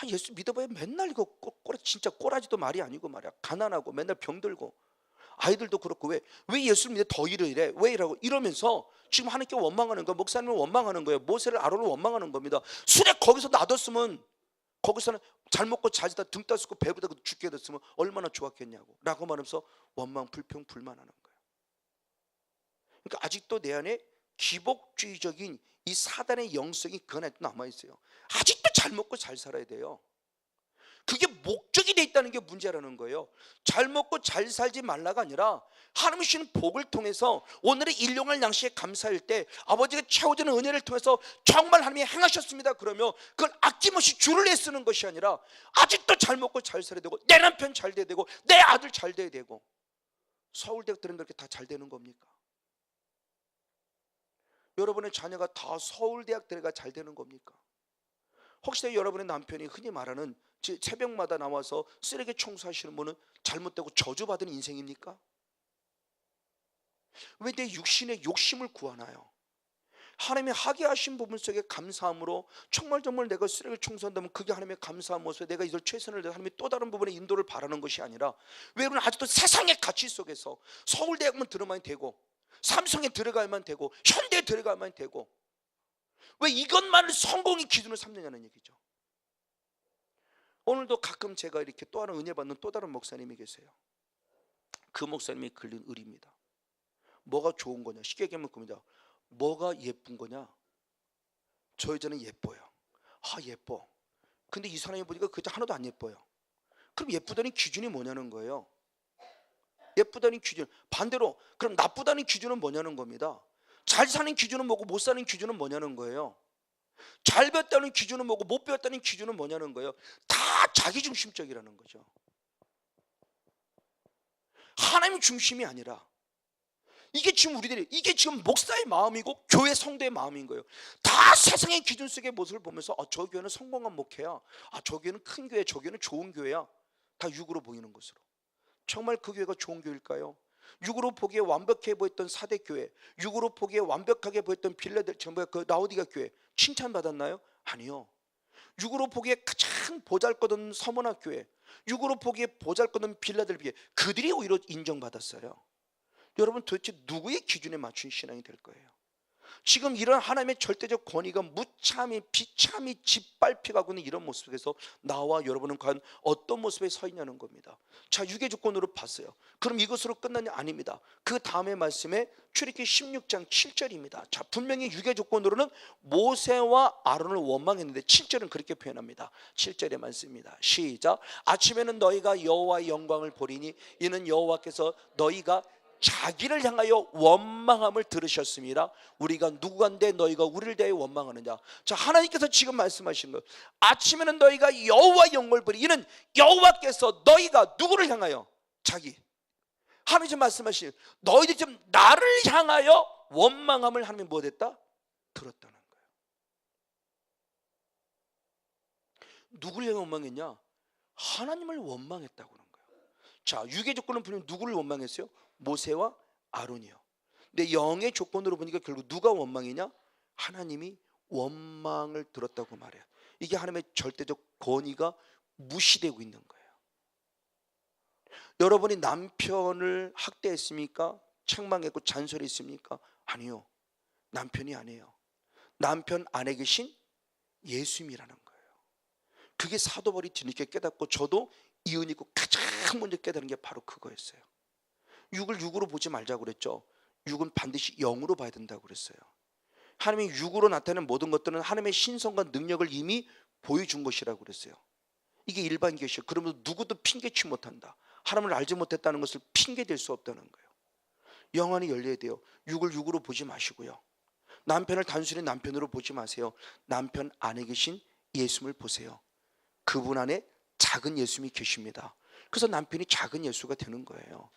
예수 믿어봐야 맨날 이거 진짜 꼬라지도 말이 아니고 말이야. 가난하고 맨날 병들고 아이들도 그렇고 왜 예수를 믿어 더 이래 왜 이러고 이러면서 지금 하나님께 원망하는 거예요. 목사님을 원망하는 거예요. 모세를 아론을 원망하는 겁니다. 수레 거기서 놔뒀으면, 거기서는 잘 먹고 잘 자다 등 따스고 배부르다 죽게 됐으면 얼마나 좋았겠냐고 라고 말하면서 원망, 불평, 불만하는 거예요. 그러니까 아직도 내 안에 기복주의적인 이 사단의 영성이 그 안에 남아있어요. 아직도 잘 먹고 잘 살아야 돼요. 그게 목적이 돼 있다는 게 문제라는 거예요. 잘 먹고 잘 살지 말라가 아니라 하나님이 주신 복을 통해서 오늘의 일용할 양식에 감사할 때 아버지가 채워주는 은혜를 통해서 정말 하나님이 행하셨습니다 그러면 그걸 아낌없이 주를 위해 쓰는 것이 아니라 아직도 잘 먹고 잘 살아야 되고 내 남편 잘 돼야 되고 내 아들 잘 돼야 되고. 서울대학들은 그렇게 다 잘 되는 겁니까? 여러분의 자녀가 다 서울대학 들어가 잘 되는 겁니까? 혹시 여러분의 남편이 흔히 말하는 새벽마다 나와서 쓰레기 청소하시는 분은 잘못되고 저주받은 인생입니까? 왜 내 육신의 욕심을 구하나요? 하나님이 하게 하신 부분 속에 감사함으로 정말 내가 쓰레기 청소한다면 그게 하나님의 감사한 모습에 내가 이걸 최선을 다해 하나님이 또 다른 부분에 인도를 바라는 것이 아니라 왜 우리는 아직도 세상의 가치 속에서 서울대학만 들어가면 되고 삼성에 들어가야만 되고 현대에 들어가야만 되고 왜 이것만을 성공의 기준으로 삼느냐는 얘기죠. 오늘도 가끔 제가 이렇게 또 하나 은혜 받는 또 다른 목사님이 계세요. 그 목사님이 걸린 의리입니다. 뭐가 좋은 거냐? 쉽게 얘기하면 그겁니다. 뭐가 예쁜 거냐? 저 여자는 예뻐요. 예뻐. 근데 이 사람이 보니까 그 여자 하나도 안 예뻐요. 그럼 예쁘다는 기준이 뭐냐는 거예요. 예쁘다는 기준. 반대로 그럼 나쁘다는 기준은 뭐냐는 겁니다. 잘 사는 기준은 뭐고 못 사는 기준은 뭐냐는 거예요. 잘 배웠다는 기준은 뭐고 못 배웠다는 기준은 뭐냐는 거예요. 다 자기중심적이라는 거죠. 하나님 중심이 아니라 이게 지금 이게 지금 목사의 마음이고 교회 성도의 마음인 거예요. 다 세상의 기준 속의 모습을 보면서 저 교회는 성공한 목회야, 저 교회는 큰 교회, 저 교회는 좋은 교회야. 다 육으로 보이는 것으로. 정말 그 교회가 좋은 교회일까요? 육으로 보기에 완벽해 보였던 사대 교회, 육으로 보기에 완벽하게 보였던 그 라오디가 교회 칭찬받았나요? 아니요. 육으로 보기에 가장 보잘것없는 서머나 교회, 육으로 보기에 보잘것없는 빌라델비아, 그들이 오히려 인정받았어요. 여러분 도대체 누구의 기준에 맞춘 신앙이 될 거예요? 지금 이런 하나님의 절대적 권위가 무참히 비참히 짓밟혀가고 있는 이런 모습 속에서 나와 여러분은 과연 어떤 모습에 서 있냐는 겁니다. 자, 유괴 조건으로 봤어요. 그럼 이것으로 끝나냐? 아닙니다. 그 다음에 말씀에 출애굽기 16장 7절입니다. 자, 분명히 유괴 조건으로는 모세와 아론을 원망했는데 7절은 그렇게 표현합니다. 7절의 말씀입니다. 시작. 아침에는 너희가 여호와의 영광을 보리니 이는 여호와께서 너희가 자기를 향하여 원망함을 들으셨습니다. 우리가 누구간데 너희가 우리를 대하여 원망하느냐. 자, 하나님께서 지금 말씀하시는 거예요. 아침에는 너희가 여호와의 영광을 보리. 이는 여호와께서 너희가 누구를 향하여? 자기. 하나님께서 말씀하시는 너희들이 지금 나를 향하여 원망함을 하나님이 뭐했다? 들었다는 거예요. 누구를 향해 원망했냐? 하나님을 원망했다고 하는 거예요. 자, 육의 조건은 분명히 누구를 원망했어요? 모세와 아론이요. 근데 영의 조건으로 보니까 결국 누가 원망이냐? 하나님이 원망을 들었다고 말해요. 이게 하나님의 절대적 권위가 무시되고 있는 거예요. 여러분이 남편을 학대했습니까? 책망했고 잔소리했습니까? 아니요. 남편이 아니에요. 남편 안에 계신 예수님이라는 거예요. 그게 사도 바울이 뒤늦게 깨닫고 저도 이 은혜 있고 가장 먼저 깨달은 게 바로 그거였어요. 육을 육으로 보지 말자고 그랬죠. 육은 반드시 영으로 봐야 된다고 그랬어요. 하나님이 육으로 나타내는 모든 것들은 하나님의 신성과 능력을 이미 보여준 것이라고 그랬어요. 이게 일반 계시예요. 그러면 누구도 핑계치 못한다. 하나님을 알지 못했다는 것을 핑계댈 수 없다는 거예요. 영안이 열려야 돼요. 육을 육으로 보지 마시고요. 남편을 단순히 남편으로 보지 마세요. 남편 안에 계신 예수님을 보세요. 그분 안에 작은 예수님이 계십니다. 그래서 남편이 작은 예수가 되는 거예요.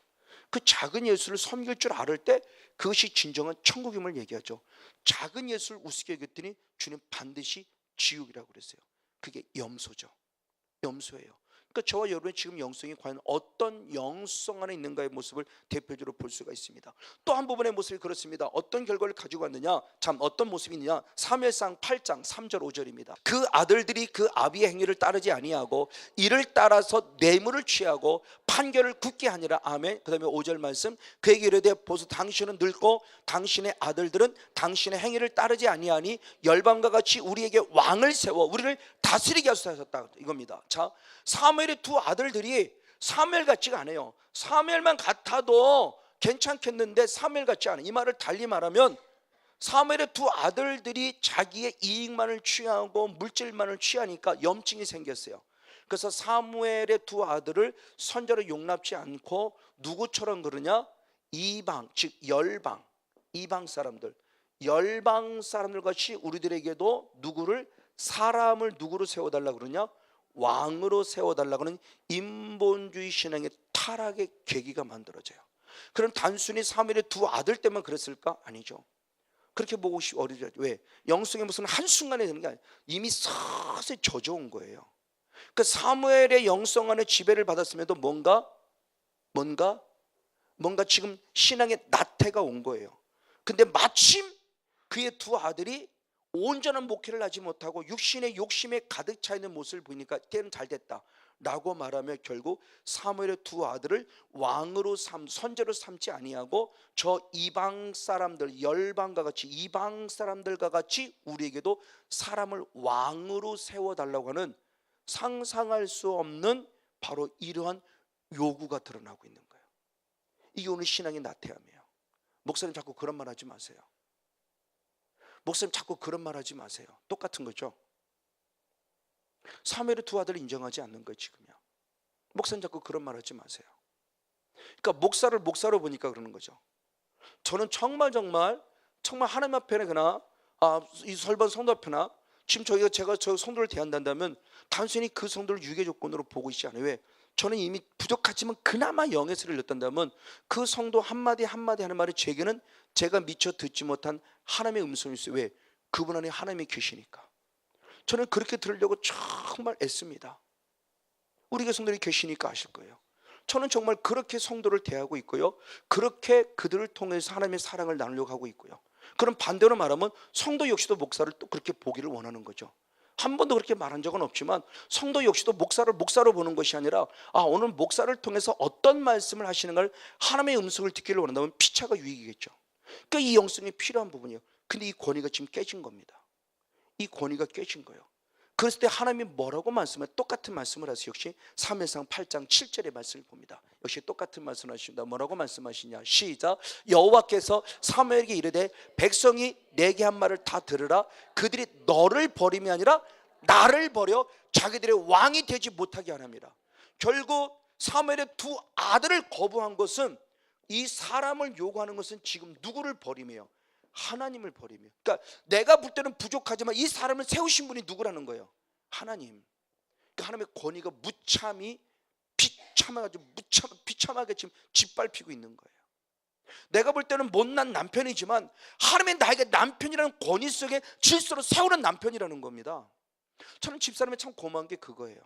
그 작은 예수를 섬길 줄 알을 때 그것이 진정한 천국임을 얘기하죠. 작은 예수를 우습게 여겼더니 주님 반드시 지옥이라고 그랬어요. 그게 염소죠. 염소예요. 그러니까 저와 여러분의 지금 영성이 과연 어떤 영성 안에 있는가의 모습을 대표적으로 볼 수가 있습니다. 또 한 부분의 모습이 그렇습니다. 어떤 결과를 가지고 왔느냐, 참 어떤 모습이 있느냐. 사무엘상 8장 3절 5절입니다. 그 아들들이 그 아비의 행위를 따르지 아니하고 이를 따라서 뇌물을 취하고 판결을 굳게 하니라. 아멘. 그 다음에 5절 말씀, 그에게 이르되 보소 당신은 늙고 당신의 아들들은 당신의 행위를 따르지 아니하니 열방과 같이 우리에게 왕을 세워 우리를 다스리게 하셨다 이겁니다. 자, 사무엘의 두 아들들이 사무엘 같지가 않아요. 사무엘만 같아도 괜찮겠는데 사무엘 같지 않아요. 이 말을 달리 말하면 사무엘의 두 아들들이 자기의 이익만을 취하고 물질만을 취하니까 염증이 생겼어요. 그래서 사무엘의 두 아들을 선자로 용납지 않고 누구처럼 그러냐? 이방, 즉 열방, 이방 사람들, 열방 사람들 같이 우리들에게도 누구를, 사람을 누구로 세워달라 그러냐? 왕으로 세워달라 그러는 인본주의 신앙의 타락의 계기가 만들어져요. 그럼 단순히 사무엘의 두 아들 때문에 그랬을까? 아니죠. 그렇게 보고 어리죠. 왜? 영성의 무슨 한순간에 되는 게 아니에요. 이미 서서히 젖어온 거예요. 그 사무엘의 영성 안에 지배를 받았음에도 뭔가 지금 신앙의 나태가 온 거예요. 근데 마침 그의 두 아들이 온전한 목회를 하지 못하고 육신의 욕심에 가득 차 있는 모습을 보니까 걔는 잘 됐다 라고 말하며 결국 사무엘의 두 아들을 왕으로 선제로 삼지 아니하고 저 이방 사람들, 열방과 같이 이방 사람들과 같이 우리에게도 사람을 왕으로 세워달라고 하는 상상할 수 없는 바로 이러한 요구가 드러나고 있는 거예요. 이게 오늘 신앙의 나태함이에요. 목사님 자꾸 그런 말 하지 마세요. 목사님 자꾸 그런 말 하지 마세요. 똑같은 거죠. 사무엘의 두 아들을 인정하지 않는 거예요. 지금요. 목사님 자꾸 그런 말 하지 마세요. 그러니까 목사를 목사로 보니까 그러는 거죠. 저는 정말 하나님 앞에나 이 설반 성도 앞에나 지금 제가 저 성도를 대한다면 단순히 그 성도를 유괴 조건으로 보고 있지 않아요. 왜? 저는 이미 부족하지만 그나마 영의 소리를 냈단다면 그 성도 한마디 하는 말이 제게는 제가 미처 듣지 못한 하나님의 음성이 있어요. 왜? 그분 안에 하나님이 계시니까. 저는 그렇게 들으려고 정말 애씁니다. 우리 성도들이 계시니까 아실 거예요. 저는 정말 그렇게 성도를 대하고 있고요, 그렇게 그들을 통해서 하나님의 사랑을 나누려고 하고 있고요. 그럼 반대로 말하면 성도 역시도 목사를 또 그렇게 보기를 원하는 거죠. 한 번도 그렇게 말한 적은 없지만 성도 역시도 목사를 목사로 보는 것이 아니라 오늘 목사를 통해서 어떤 말씀을 하시는가를 하나님의 음성을 듣기를 원한다면 피차가 유익이겠죠. 그러니까 이 영성이 필요한 부분이에요. 근데 이 권위가 지금 깨진 겁니다. 이 권위가 깨진 거예요. 그랬을 때 하나님이 뭐라고 말씀해? 똑같은 말씀을 하세요. 역시 사무엘상 8장 7절의 말씀을 봅니다. 역시 똑같은 말씀을 하십니다. 뭐라고 말씀하시냐? 시작. 여호와께서 사무엘에게 이르되 백성이 내게 한 말을 다 들으라. 그들이 너를 버림이 아니라 나를 버려 자기들의 왕이 되지 못하게 하랍니다. 결국 사무엘의 두 아들을 거부한 것은, 이 사람을 요구하는 것은 지금 누구를 버림이에요? 하나님을 버리며. 그러니까 내가 볼 때는 부족하지만 이 사람을 세우신 분이 누구라는 거예요? 하나님. 그러니까 하나님의 권위가 무참히 비참하게 지금 짓밟히고 있는 거예요. 내가 볼 때는 못난 남편이지만 하나님의 나에게 남편이라는 권위 속에 질서로 세우는 남편이라는 겁니다. 저는 집사람이 참 고마운 게 그거예요.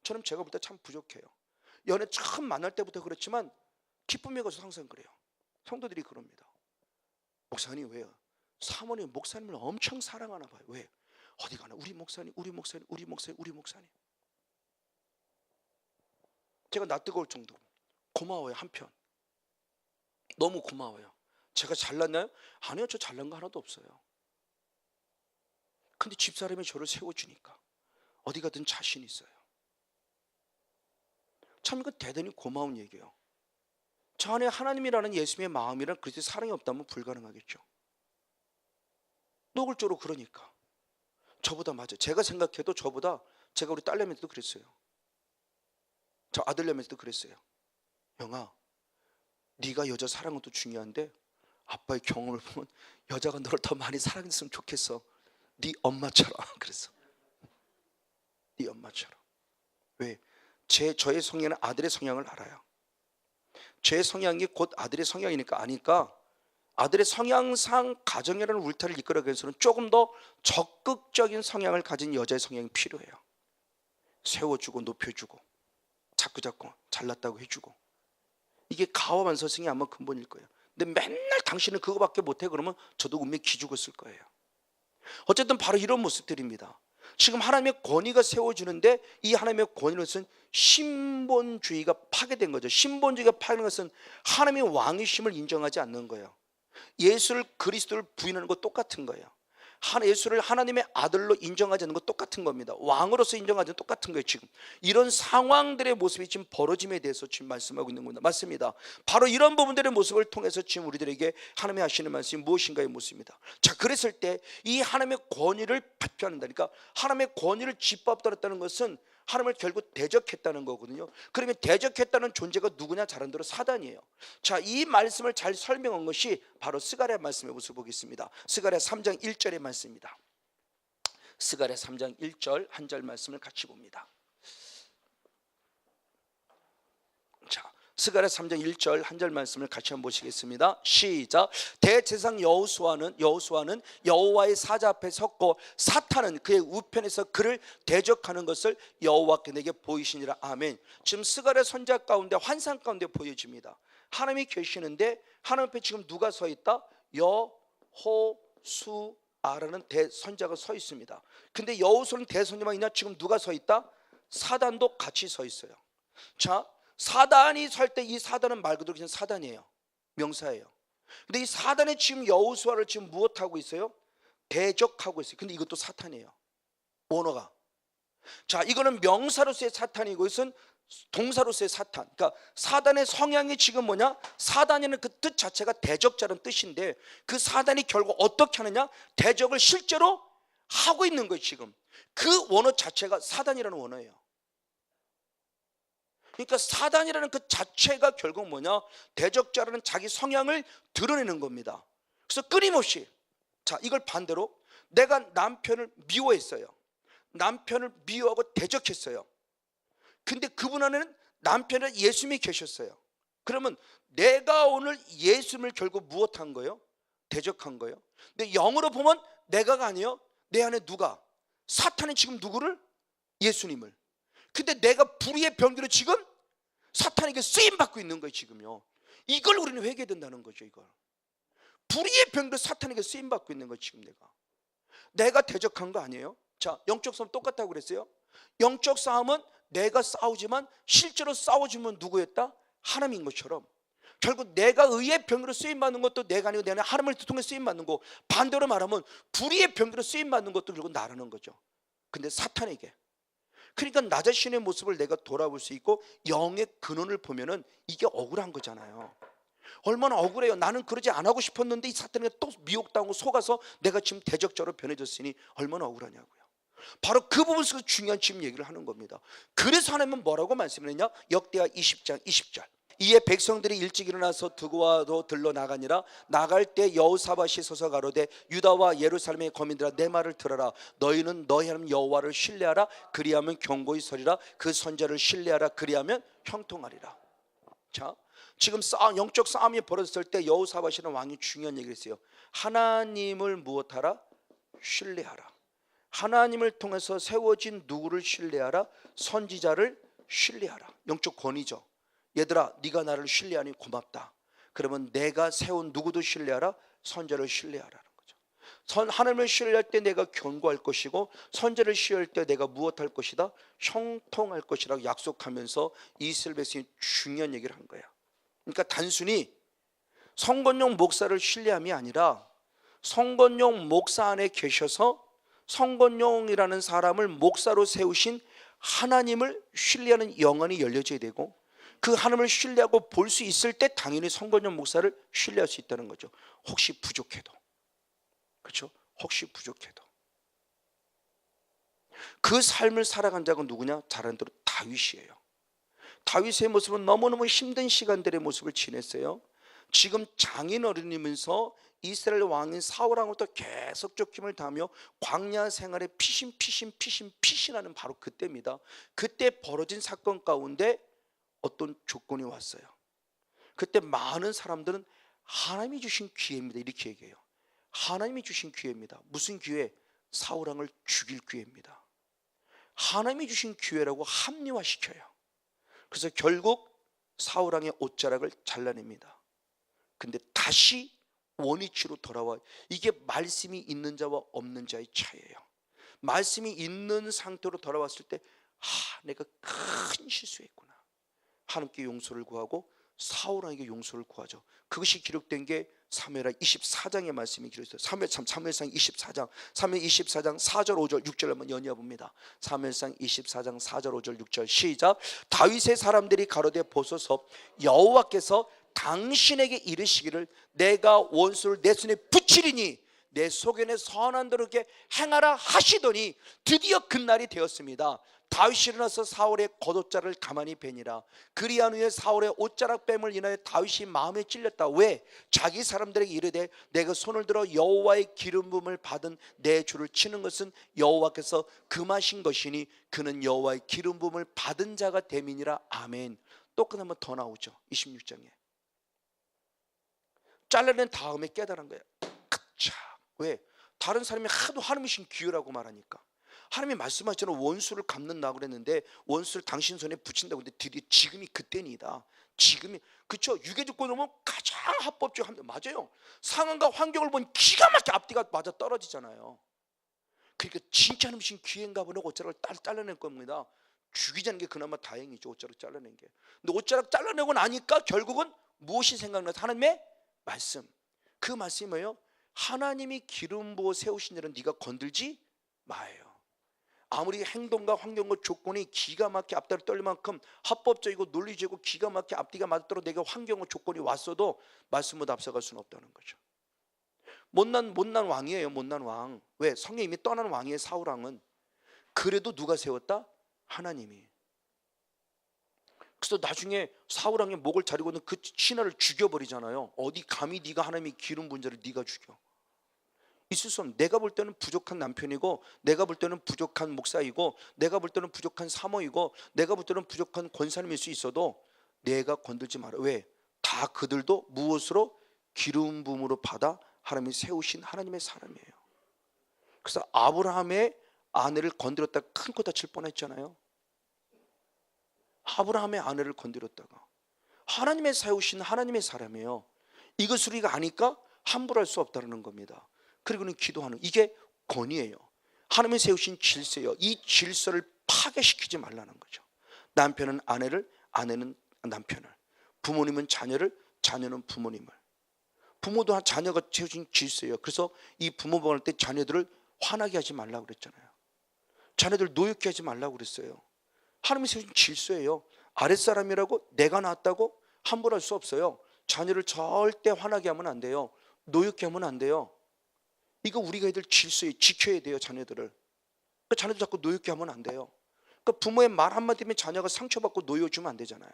저는 제가 볼 때 참 부족해요. 연애 처음 만날 때부터 그렇지만 기쁨에 가서 항상 그래요. 성도들이 그럽니다. 목사님 왜요? 사모님 목사님을 엄청 사랑하나 봐요. 왜? 어디 가나 우리 목사님. 제가 낯뜨거울 정도로 고마워요. 한편 너무 고마워요. 제가 잘났나요? 아니요, 저 잘난 거 하나도 없어요. 근데 집사람이 저를 세워주니까 어디 가든 자신 있어요. 참 이거 대단히 고마운 얘기예요. 저 안에 하나님이라는 예수님의 마음이란 그리스도의 사랑이 없다면 불가능하겠죠. 노골적으로 그러니까 저보다 맞아요. 제가 생각해도 제가 우리 딸내미한테도 그랬어요. 저 아들내미한테도 그랬어요. 영아, 네가 여자 사랑은 또 중요한데 아빠의 경험을 보면 여자가 너를 더 많이 사랑했으면 좋겠어. 네 엄마처럼. 그랬어. 네 엄마처럼. 왜? 저의 성향은 아들의 성향을 알아요. 제 성향이 곧 아들의 성향이니까 아니까 아들의 성향상 가정이라는 울타리를 이끌어가기 위해서는 조금 더 적극적인 성향을 가진 여자의 성향이 필요해요. 세워주고 높여주고. 자꾸 잘났다고 해주고, 이게 가와만 서성이 아마 근본일 거예요. 근데 맨날 당신은 그거밖에 못해 그러면 저도 운명이 기죽었을 거예요. 어쨌든 바로 이런 모습들입니다. 지금 하나님의 권위가 세워지는데 이 하나님의 권위로서는 신본주의가 파괴된 거죠. 신본주의가 파괴된 것은 하나님의 왕이심을 인정하지 않는 거예요. 예수를 그리스도를 부인하는 것 똑같은 거예요. 예수를 하나님의 아들로 인정하지 않는 것 똑같은 겁니다. 왕으로서 인정하지 않는 것 똑같은 거예요. 지금 이런 상황들의 모습이 지금 벌어짐에 대해서 지금 말씀하고 있는 겁니다. 맞습니다. 바로 이런 부분들의 모습을 통해서 지금 우리들에게 하나님이 하시는 말씀이 무엇인가의 모습입니다. 자, 그랬을 때 이 하나님의 권위를 발표한다니까, 하나님의 권위를 짓밟았다는 것은 하나님을 결국 대적했다는 거거든요. 그러면 대적했다는 존재가 누구냐? 잘 아는 대로 사단이에요. 자, 이 말씀을 잘 설명한 것이 바로 스가랴 말씀의 모습을 보겠습니다. 스가랴 3장 1절의 말씀입니다. 스가랴 3장 1절 한 절 말씀을 같이 봅니다. 자, 스가랴 3장 1절 한 절 말씀을 같이 한번 보시겠습니다. 시작. 대제사장 여호수아는 여호와의 사자 앞에 섰고 사탄은 그의 우편에서 그를 대적하는 것을 여호와께 내게 보이시니라. 아멘. 지금 스가랴 선지자 가운데 환상 가운데 보여집니다. 하나님이 계시는데 하나님 앞에 지금 누가 서 있다? 여호수아라는 대선지자가 서 있습니다. 근데 여호수아는 대선지자만 있냐? 지금 누가 서 있다? 사단도 같이 서 있어요. 자, 사단이 설 때 이 사단은 말 그대로 그냥 사단이에요. 명사예요. 근데 이 사단이 지금 여호수아를 지금 무엇하고 있어요? 대적하고 있어요. 근데 이것도 사탄이에요. 원어가. 자, 이거는 명사로서의 사탄이고 이것은 동사로서의 사탄. 그러니까 사단의 성향이 지금 뭐냐? 사단이라는 그 뜻 자체가 대적자라는 뜻인데 그 사단이 결국 어떻게 하느냐? 대적을 실제로 하고 있는 거예요. 지금 그 원어 자체가 사단이라는 원어예요. 그러니까 사단이라는 그 자체가 결국 뭐냐? 대적자라는 자기 성향을 드러내는 겁니다. 그래서 끊임없이, 자, 이걸 반대로 내가 남편을 미워했어요. 남편을 미워하고 대적했어요. 근데 그분 안에는 남편은 예수님이 계셨어요. 그러면 내가 오늘 예수님을 결국 무엇한 거예요? 대적한 거예요. 근데 영어로 보면 내가가 아니에요. 내 안에 누가? 사탄이 지금 누구를? 예수님을. 근데 내가 불의의 병기로 지금 사탄에게 쓰임받고 있는 거예요. 지금요. 이걸 우리는 회개해야 된다는 거죠. 이걸 불의의 병기로 사탄에게 쓰임받고 있는 거예요. 지금 내가 대적한 거 아니에요. 자, 영적 싸움 똑같다고 그랬어요. 영적 싸움은 내가 싸우지만 실제로 싸워주면 누구였다? 하나님인 것처럼 결국 내가 의의 병기로 쓰임받는 것도 내가 아니고 내 안에 하나님을 통해 쓰임받는 거, 반대로 말하면 불의의 병기로 쓰임받는 것도 결국 나라는 거죠. 근데 사탄에게. 그러니까 나 자신의 모습을 내가 돌아볼 수 있고 영의 근원을 보면은 이게 억울한 거잖아요. 얼마나 억울해요. 나는 그러지 안 하고 싶었는데 이 사탄에게 또 미혹당하고 속아서 내가 지금 대적자로 변해졌으니 얼마나 억울하냐고요. 바로 그 부분 속에서 중요한 지금 얘기를 하는 겁니다. 그래서 하나님은 뭐라고 말씀했냐? 역대하 20장 20절. 이에 백성들이 일찍 일어나서 두고와도 들러 나가니라. 나갈 때 여호사밧이 서서 가로되 유다와 예루살렘의 거민들아 내 말을 들어라. 너희는 너희 하나님 여호와를 신뢰하라. 그리하면 경고히 서리라. 그 선자를 신뢰하라. 그리하면 형통하리라. 자, 지금 영적 싸움이 벌어졌을 때 여호사밧이라는 왕이 중요한 얘기를 했어요. 하나님을 무엇하라? 신뢰하라. 하나님을 통해서 세워진 누구를 신뢰하라? 선지자를 신뢰하라. 영적 권위죠. 얘들아, 네가 나를 신뢰하니 고맙다. 그러면 내가 세운 누구도 신뢰하라? 선지자를 신뢰하라는 거죠. 하나님을 신뢰할 때 내가 견고할 것이고 선지자를 신뢰할 때 내가 무엇할 것이다? 형통할 것이라고 약속하면서 이스라엘 백성이 중요한 얘기를 한 거야. 그러니까 단순히 성건용 목사를 신뢰함이 아니라 성건용 목사 안에 계셔서 성건용이라는 사람을 목사로 세우신 하나님을 신뢰하는 영안이 열려져야 되고 그 하나님을 신뢰하고 볼 수 있을 때 당연히 성건용 목사를 신뢰할 수 있다는 거죠. 혹시 부족해도. 그렇죠? 혹시 부족해도. 그 삶을 살아간 자가 누구냐? 잘 아는 대로 다윗이에요. 다윗의 모습은 너무너무 힘든 시간들의 모습을 지냈어요. 지금 장인어른이면서 이스라엘 왕인 사울왕부터 계속 쫓김을 당하며 광야 생활에 피신하는 바로 그때입니다. 그때 벌어진 사건 가운데 어떤 조건이 왔어요. 그때 많은 사람들은 하나님이 주신 기회입니다 이렇게 얘기해요. 하나님이 주신 기회입니다. 무슨 기회? 사울왕을 죽일 기회입니다. 하나님이 주신 기회라고 합리화시켜요. 그래서 결국 사울왕의 옷자락을 잘라냅니다. 근데 다시 원위치로 돌아와. 이게 말씀이 있는 자와 없는 자의 차이예요. 말씀이 있는 상태로 돌아왔을 때 내가 큰 실수했구나. 하나님께 용서를 구하고 사울왕에게 용서를 구하죠. 그것이 기록된 게 사무엘하 24장의 말씀이 기록되어 있어요. 사무엘상 24장 4절 5절 6절 한번 연이어 봅니다. 사무엘상 24장 4절 5절 6절 시작. 다윗의 사람들이 가로되 보소서, 여호와께서 당신에게 이르시기를 내가 원수를 내 손에 붙이리니 내 소견에 선한 대로 이렇게 행하라 하시더니 드디어 그날이 되었습니다. 다윗이 일어나서 사울의 겉옷자를 가만히 베니라. 그리한 후에 사울의 옷자락 뱀을 인하여 다윗이 마음에 찔렸다. 왜? 자기 사람들에게 이르되 내가 손을 들어 여호와의 기름 부음을 받은 내 주를 치는 것은 여호와께서 금하신 것이니 그는 여호와의 기름 부음을 받은 자가 됨이니라. 아멘. 또 한번 더 나오죠. 26장에 잘라낸 다음에 깨달은 거예요. 그차. 왜? 다른 사람이 하도 하나님이신 기회라고 말하니까. 하나님이 말씀하시는 원수를 갚는다고 그랬는데 원수를 당신 손에 붙인다고 했는데 드디어 지금이 그때니다. 지금이, 그쵸? 유괴주권 넘으면 가장 합법적 합니다. 맞아요. 상황과 환경을 보면 기가 막히게 앞뒤가 맞아 떨어지잖아요. 그러니까 진짜 하나님이신 기회인가 보네. 옷자락을 잘라낼 겁니다. 죽이자는 게 그나마 다행이죠. 옷자락 잘라낸 게. 근데 옷자락 잘라내고 나니까 결국은 무엇이 생각나서 하나님의 말씀. 그 말씀이 뭐예요? 하나님이 기름 부어 세우신 일은 네가 건들지 마요. 아무리 행동과 환경과 조건이 기가 막히게 앞뒤로 떨릴 만큼 합법적이고 논리적이고 기가 막히게 앞뒤가 맞도록 내가 환경과 조건이 왔어도 말씀보다 앞서갈 수는 없다는 거죠. 못난 왕이에요. 못난 왕. 왜? 성에 이미 떠난 왕이에요. 사울왕은. 그래도 누가 세웠다? 하나님이. 그래서 나중에 사울왕의 목을 자르고 있는 그 신하를 죽여버리잖아요. 어디 감히 네가 하나님의 기름 부은 자를 네가 죽여. 있을 수 없는, 내가 볼 때는 부족한 남편이고 내가 볼 때는 부족한 목사이고 내가 볼 때는 부족한 사모이고 내가 볼 때는 부족한 권사님일 수 있어도 내가 건들지 마라. 왜? 다 그들도 무엇으로? 기름 부음으로 받아 하나님이 세우신 하나님의 사람이에요. 그래서 아브라함의 아내를 건드렸다가 큰 코 다칠 뻔했잖아요. 아브라함의 아내를 건드렸다가. 하나님의 세우신 하나님의 사람이에요. 이것을 우리가 아니까 함부로 할 수 없다는 겁니다. 그리고는 기도하는, 이게 권위예요. 하나님이 세우신 질서예요. 이 질서를 파괴시키지 말라는 거죠. 남편은 아내를, 아내는 남편을, 부모님은 자녀를, 자녀는 부모님을. 부모도 자녀가 세우신 질서예요. 그래서 이 부모 보낼 때 자녀들을 화나게 하지 말라고 그랬잖아요. 자녀들 노엽게 하지 말라고 그랬어요. 하나님이 세우신 질서예요. 아랫사람이라고 내가 낳았다고 함부로 할 수 없어요. 자녀를 절대 화나게 하면 안 돼요. 노엽게 하면 안 돼요. 이거 우리가 애들 질서에 지켜야 돼요. 자녀들을. 그러니까 자녀들 자꾸 노엽게 하면 안 돼요. 그러니까 부모의 말 한마디면 자녀가 상처받고 노여주면 안 되잖아요.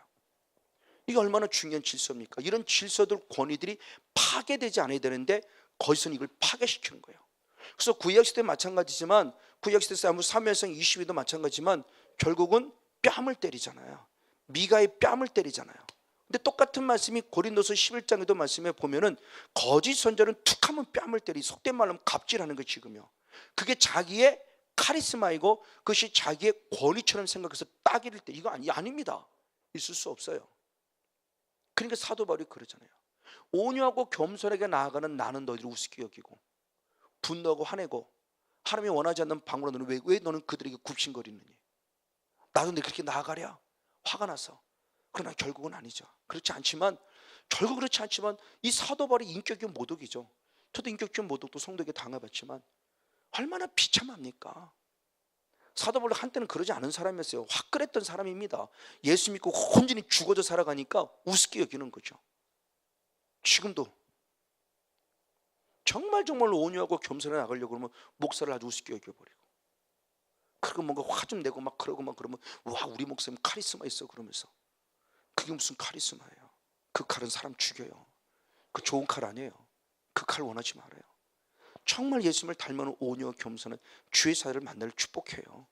이게 얼마나 중요한 질서입니까? 이런 질서들, 권위들이 파괴되지 않아야 되는데 거기서는 이걸 파괴시키는 거예요. 그래서 구약시대 마찬가지지만, 구약시대 사무엘상 22도 마찬가지지만 결국은 뺨을 때리잖아요. 미가의 뺨을 때리잖아요. 근데 똑같은 말씀이 고린도서 11장에도 말씀에 보면은 거짓 선자는 툭하면 뺨을 때리, 속된 말로 하면 갑질하는 거 지금요. 그게 자기의 카리스마이고 그것이 자기의 권위처럼 생각해서 따기를 때, 이거 아닙니다. 있을 수 없어요. 그러니까 사도 바울이 그러잖아요. 온유하고 겸손하게 나아가는 나는 너희를 우습게 여기고 분노하고 화내고 하나님이 원하지 않는 방법으로 너는 왜 너는 그들에게 굽신거리느니. 나도 내 그렇게 나아가랴 화가 나서. 그러나 결국은 아니죠. 그렇지 않지만, 결국 그렇지 않지만 이 사도 바울이 인격적인 모독이죠. 저도 인격적인 모독도 성도에게 당해봤지만 얼마나 비참합니까? 사도 바울 한때는 그러지 않은 사람이었어요. 화끈했던 사람입니다. 예수 믿고 혼전히 죽어져 살아가니까 우습게 여기는 거죠. 지금도 정말 온유하고 겸손하게 나가려고 그러면 목사를 아주 우습게 여겨버리고, 그리고 뭔가 화 좀 내고 막 그러고 막 그러면 와 우리 목사님 카리스마 있어 그러면서. 그게 무슨 카리스마예요? 그 칼은 사람 죽여요. 그 좋은 칼 아니에요. 그 칼 원하지 말아요. 정말 예수님을 닮은 온유와 겸손한 주의 사람을 만날 축복해요.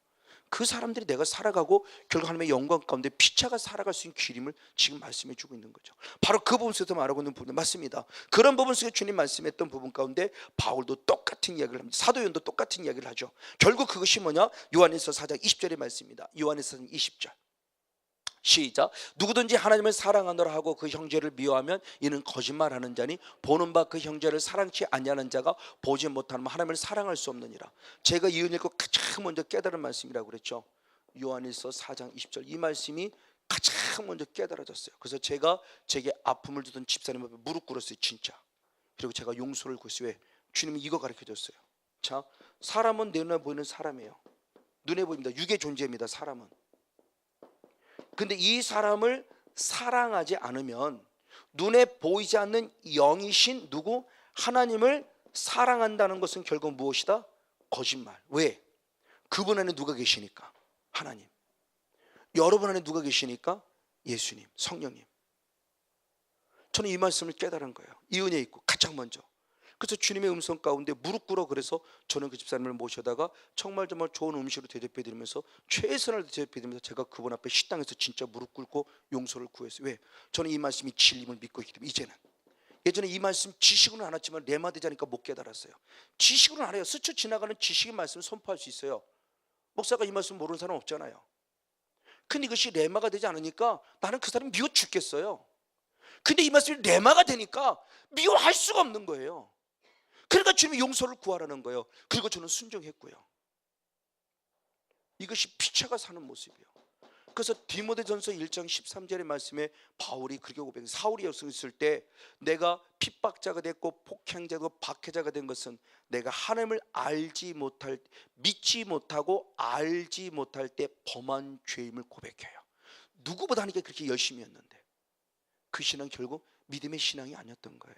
그 사람들이 내가 살아가고 결국 하나님의 영광 가운데 피차가 살아갈 수 있는 길임을 지금 말씀해 주고 있는 거죠. 바로 그 부분 속에서 말하고 있는 부분 맞습니다. 그런 부분 속에 주님 말씀했던 부분 가운데 바울도 똑같은 이야기를 합니다. 사도 요한도 똑같은 이야기를 하죠. 결국 그것이 뭐냐? 요한일서 4장 20절의 말씀입니다. 요한일서 4장 20절 시작. 누구든지 하나님을 사랑하노라 하고 그 형제를 미워하면 이는 거짓말하는 자니 보는 바 그 형제를 사랑치 아니하는 자가 보지 못하면 하나님을 사랑할 수 없느니라. 제가 이 은혜를 가장 먼저 깨달은 말씀이라고 그랬죠. 요한일서 4장 20절 이 말씀이 가장 먼저 깨달아졌어요. 그래서 제가 제게 아픔을 주던 집사님 앞에 무릎 꿇었어요. 진짜. 그리고 제가 용서를 구했어요. 왜? 주님이 이거 가르쳐줬어요. 자, 사람은 내 눈에 보이는 사람이에요. 눈에 보입니다. 육의 존재입니다. 사람은. 근데 이 사람을 사랑하지 않으면 눈에 보이지 않는 영이신 누구? 하나님을 사랑한다는 것은 결국 무엇이다? 거짓말. 왜? 그분 안에 누가 계시니까? 하나님. 여러분 안에 누가 계시니까? 예수님, 성령님. 저는 이 말씀을 깨달은 거예요. 이 은혜 있고 가장 먼저. 그래서 주님의 음성 가운데 무릎 꿇어 그래서 저는 그 집사님을 모셔다가 정말 좋은 음식으로 대접해드리면서 최선을 대접해드리면서 제가 그분 앞에 식당에서 진짜 무릎 꿇고 용서를 구했어요. 왜? 저는 이 말씀이 진림을 믿고 있기 때문에. 이제는 예전에 이 말씀 지식으로는 알았지만 레마 되지 않으니까 못 깨달았어요. 지식으로는 알아요. 스쳐 지나가는 지식의 말씀을 선포할 수 있어요. 목사가 이 말씀 모르는 사람 없잖아요. 근데 이것이 레마가 되지 않으니까 나는 그 사람 미워 죽겠어요. 근데 이 말씀이 레마가 되니까 미워할 수가 없는 거예요. 그러니까 주님이 용서를 구하라는 거예요. 그리고 저는 순종했고요. 이것이 피차가 사는 모습이에요. 그래서 디모데전서 1장 13절의 말씀에 바울이 그렇게 고백해요. 사울이 있을 때 내가 핍박자가 됐고 폭행자고 박해자가 된 것은 내가 하나님을 믿지 못하고 알지 못할 때 범한 죄임을 고백해요. 누구보다 하니까 그렇게 열심히 했는데 그 신앙이 결국 믿음의 신앙이 아니었던 거예요.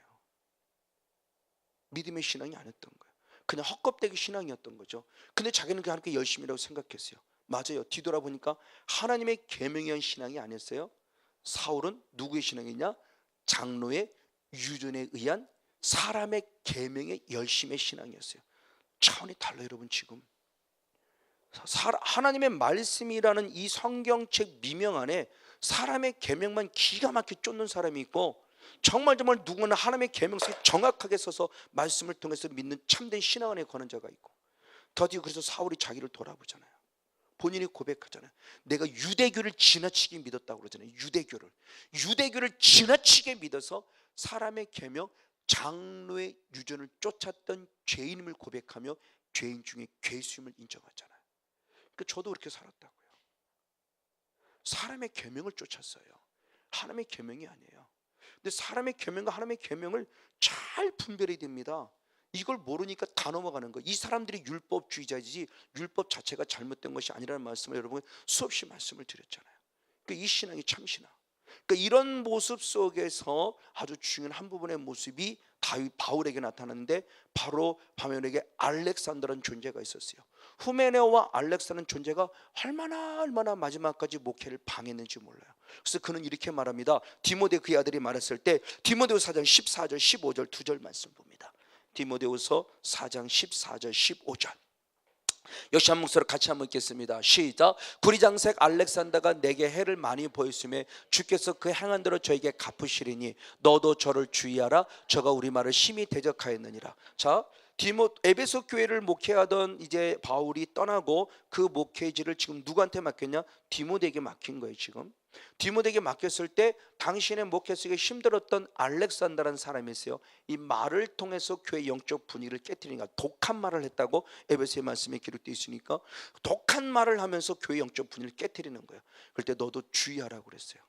믿음의 신앙이 아니었던 거예요. 그냥 헛껍데기 신앙이었던 거죠. 근데 자기는 그 하나님께 열심이라고 생각했어요. 맞아요. 뒤돌아보니까 하나님의 계명에 의한 신앙이 아니었어요. 사울은 누구의 신앙이냐? 장로의 유전에 의한 사람의 계명의 열심의 신앙이었어요. 차원이 달라요. 여러분 지금 하나님의 말씀이라는 이 성경책 미명 안에 사람의 계명만 기가 막히게 쫓는 사람이 있고 정말 누구나 하나님의 계명을 정확하게 써서 말씀을 통해서 믿는 참된 신앙 안에 거는 자가 있고 더디어 그래서 사울이 자기를 돌아보잖아요. 본인이 고백하잖아요. 내가 유대교를 지나치게 믿었다고 그러잖아요. 유대교를 지나치게 믿어서 사람의 계명 장로의 유전을 쫓았던 죄인임을 고백하며 죄인 중에 괴수임을 인정하잖아요. 그러니까 저도 그렇게 살았다고요. 사람의 계명을 쫓았어요. 하나님의 계명이 아니에요. 근데 사람의 계명과 하나님의 계명을 잘 분별해야 됩니다. 이걸 모르니까 다 넘어가는 거예요. 이 사람들이 율법주의자이지 율법 자체가 잘못된 것이 아니라는 말씀을 여러분 수없이 말씀을 드렸잖아요. 그러니까 이 신앙이 참신앙. 그러니까 이런 모습 속에서 아주 중요한 한 부분의 모습이 바울에게 나타났는데 바로 바울에게 알렉산더라는 존재가 있었어요. 후메네오와 알렉산더라는 존재가 얼마나 마지막까지 목회를 방해했는지 몰라요. 그래서 그는 이렇게 말합니다. 디모데 그의 아들이 말했을 때 디모데후서 4장 14절 15절 두 절 말씀 봅니다. 디모데후서 4장 14절 15절 역시 한 목소리로 같이 한번 읽겠습니다. 시작. 구리장색 알렉산더가 내게 해를 많이 보였음에 주께서 그 행한 대로 저에게 갚으시리니 너도 저를 주의하라. 저가 우리 말을 심히 대적하였느니라. 자, 에베소 교회를 목회하던 이제 바울이 떠나고 그 목회지를 지금 누구한테 맡겼냐? 디모데에게 맡긴 거예요. 지금 디모데에게 맡겼을 때 당신의 목회 속에 힘들었던 알렉산더라는 사람이 있어요. 이 말을 통해서 교회 영적 분위기를 깨뜨리니까 독한 말을 했다고 에베소의 말씀에 기록되어 있으니까 독한 말을 하면서 교회 영적 분위기를 깨뜨리는 거예요. 그럴 때 너도 주의하라고 그랬어요.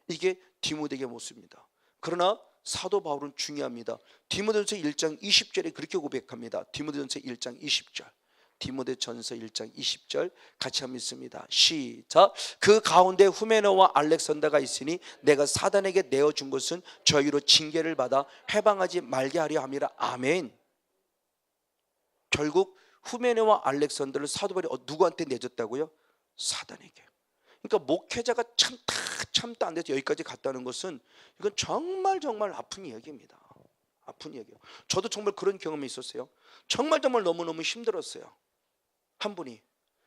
이게 디모데의 모습입니다. 그러나 사도 바울은 중요합니다. 디모데전서 1장 20절에 그렇게 고백합니다. 디모데전서 1장 20절 디모데전서 1장 20절 같이 한번 읽습니다. 시작. 그 가운데 후메네오와 알렉산더가 있으니 내가 사단에게 내어준 것은 저희로 징계를 받아 해방하지 말게 하려 함이라. 아멘. 결국 후메네오와 알렉산더를 사도 바울이 누구한테 내줬다고요? 사단에게. 그러니까 목회자가 참다 안 돼서 여기까지 갔다는 것은 이건 정말 아픈 이야기입니다. 아픈 이야기예요. 저도 정말 그런 경험이 있었어요. 정말 너무너무 힘들었어요. 한 분이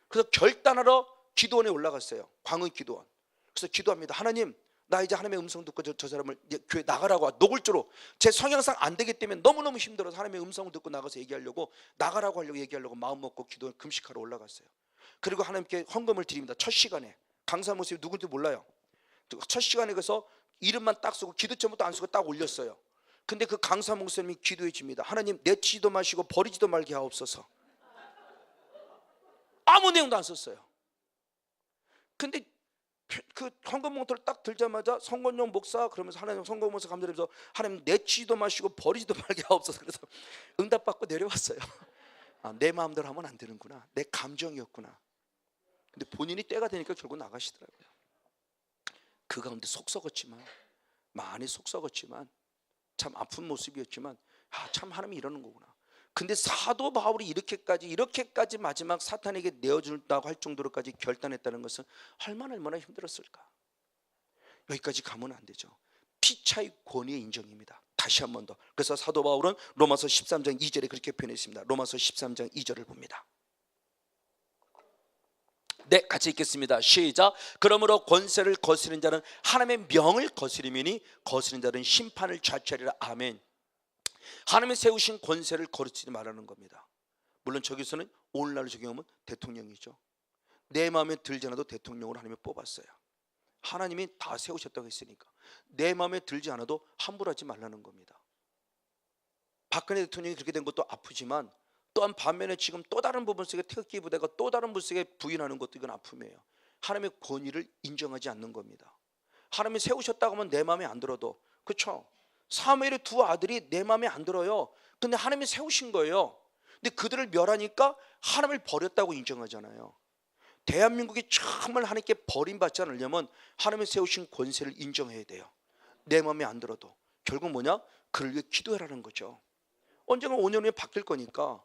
그래서 결단하러 기도원에 올라갔어요. 광흥 기도원. 그래서 기도합니다. 하나님, 나 이제 하나님의 음성 듣고 저 사람을 교회 나가라고 노골적으로 제 성향상 안 되기 때문에 너무너무 힘들어서 하나님의 음성을 듣고 나가서 나가라고 하려고 얘기하려고 마음 먹고 기도원 금식하러 올라갔어요. 그리고 하나님께 헌금을 드립니다. 첫 시간에 강사 모습이 누군지 몰라요. 첫 시간에 가서 이름만 딱 쓰고 기도 제목도 안 쓰고 딱 올렸어요. 근데 그 강사 목사님이 기도해 줍니다. 하나님 내치지도 마시고 버리지도 말게 하옵소서. 아무 내용도 안 썼어요. 근데 그 헌금봉투를 딱 들자마자 성건용 목사 그러면서 하나님 성건용 목사 감사드리면서 하나님 내치지도 마시고 버리지도 말게 하옵소서. 그래서 응답받고 내려왔어요. 아, 내 마음대로 하면 안 되는구나. 내 감정이었구나. 근데 본인이 때가 되니까 결국 나가시더라고요. 그 가운데 속 썩었지만, 많이 속 썩었지만, 참 아픈 모습이었지만, 아, 참 하나님이 이러는 거구나. 근데 사도 바울이 이렇게까지 마지막 사탄에게 내어준다고 할 정도로까지 결단했다는 것은 얼마나 힘들었을까. 여기까지 가면 안 되죠. 피차의 권위의 인정입니다. 다시 한 번 더. 그래서 사도 바울은 로마서 13장 2절에 그렇게 표현했습니다. 로마서 13장 2절을 봅니다. 네, 같이 읽겠습니다. 시작. 그러므로 권세를 거스르는 자는 하나님의 명을 거스리매니 거스르는 자는 심판을 자초하리라. 아멘. 하나님이 세우신 권세를 거스르지 말라는 겁니다. 물론 저기서는 오늘날로 적용하면 대통령이죠. 내 마음에 들지 않아도 대통령으로 하나님이 뽑았어요. 하나님이 다 세우셨다고 했으니까 내 마음에 들지 않아도 함부로 하지 말라는 겁니다. 박근혜 대통령이 그렇게 된 것도 아프지만 또한 반면에 지금 또 다른 부분 속에 태극기 부대가 또 다른 부분 속에 부인하는 것도 이건 아픔이에요. 하나님의 권위를 인정하지 않는 겁니다. 하나님이 세우셨다고 하면 내 마음에 안 들어도, 그렇죠? 사무엘의 두 아들이 내 마음에 안 들어요. 근데 하나님이 세우신 거예요. 근데 그들을 멸하니까 하나님을 버렸다고 인정하잖아요. 대한민국이 정말 하나님께 버림받지 않으려면 하나님이 세우신 권세를 인정해야 돼요. 내 마음에 안 들어도. 결국 뭐냐? 그를 위해 기도해라는 거죠. 언젠가 5년 후에 바뀔 거니까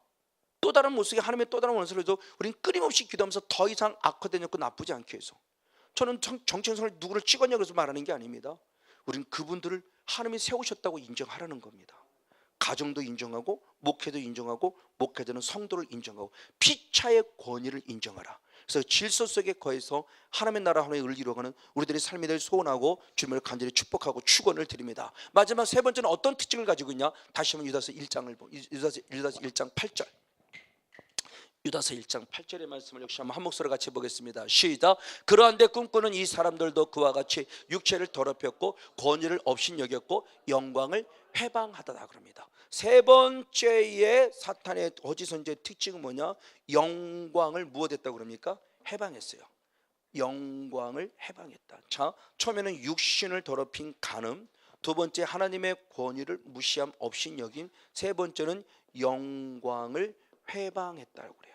또 다른 모습이 하나님의 또 다른 원수를 해도 우린 끊임없이 기도하면서 더 이상 악화되지 않고 나쁘지 않게 해서. 저는 정치인을 누구를 찍었냐고 해서 말하는 게 아닙니다. 우린 그분들을 하나님이 세우셨다고 인정하라는 겁니다. 가정도 인정하고 목회도 인정하고 목회자는 성도를 인정하고 피차의 권위를 인정하라. 그래서 질서 속에 거해서 하나님의 나라 하나님의 의를 이루어가는 우리들의 삶이 될 소원하고 주님을 간절히 축복하고 축원을 드립니다. 마지막 세 번째는 어떤 특징을 가지고 있냐? 다시 한번 유다서 1장 8절. 유다서 1장 8절의 말씀을 역시 한번 한 목소리로 같이 보겠습니다. 시작. 그러한데 꿈꾸는 이 사람들도 그와 같이 육체를 더럽혔고 권위를 업신여겼고 영광을 회방하다다 그럽니다. 세 번째의 사탄의 거짓 선지의 특징은 뭐냐? 영광을 무엇했다고 그럽니까? 해방했어요. 영광을 해방했다. 자, 처음에는 육신을 더럽힌 간음, 두 번째 하나님의 권위를 무시함 업신여김, 세 번째는 영광을 해방했다고 그래요.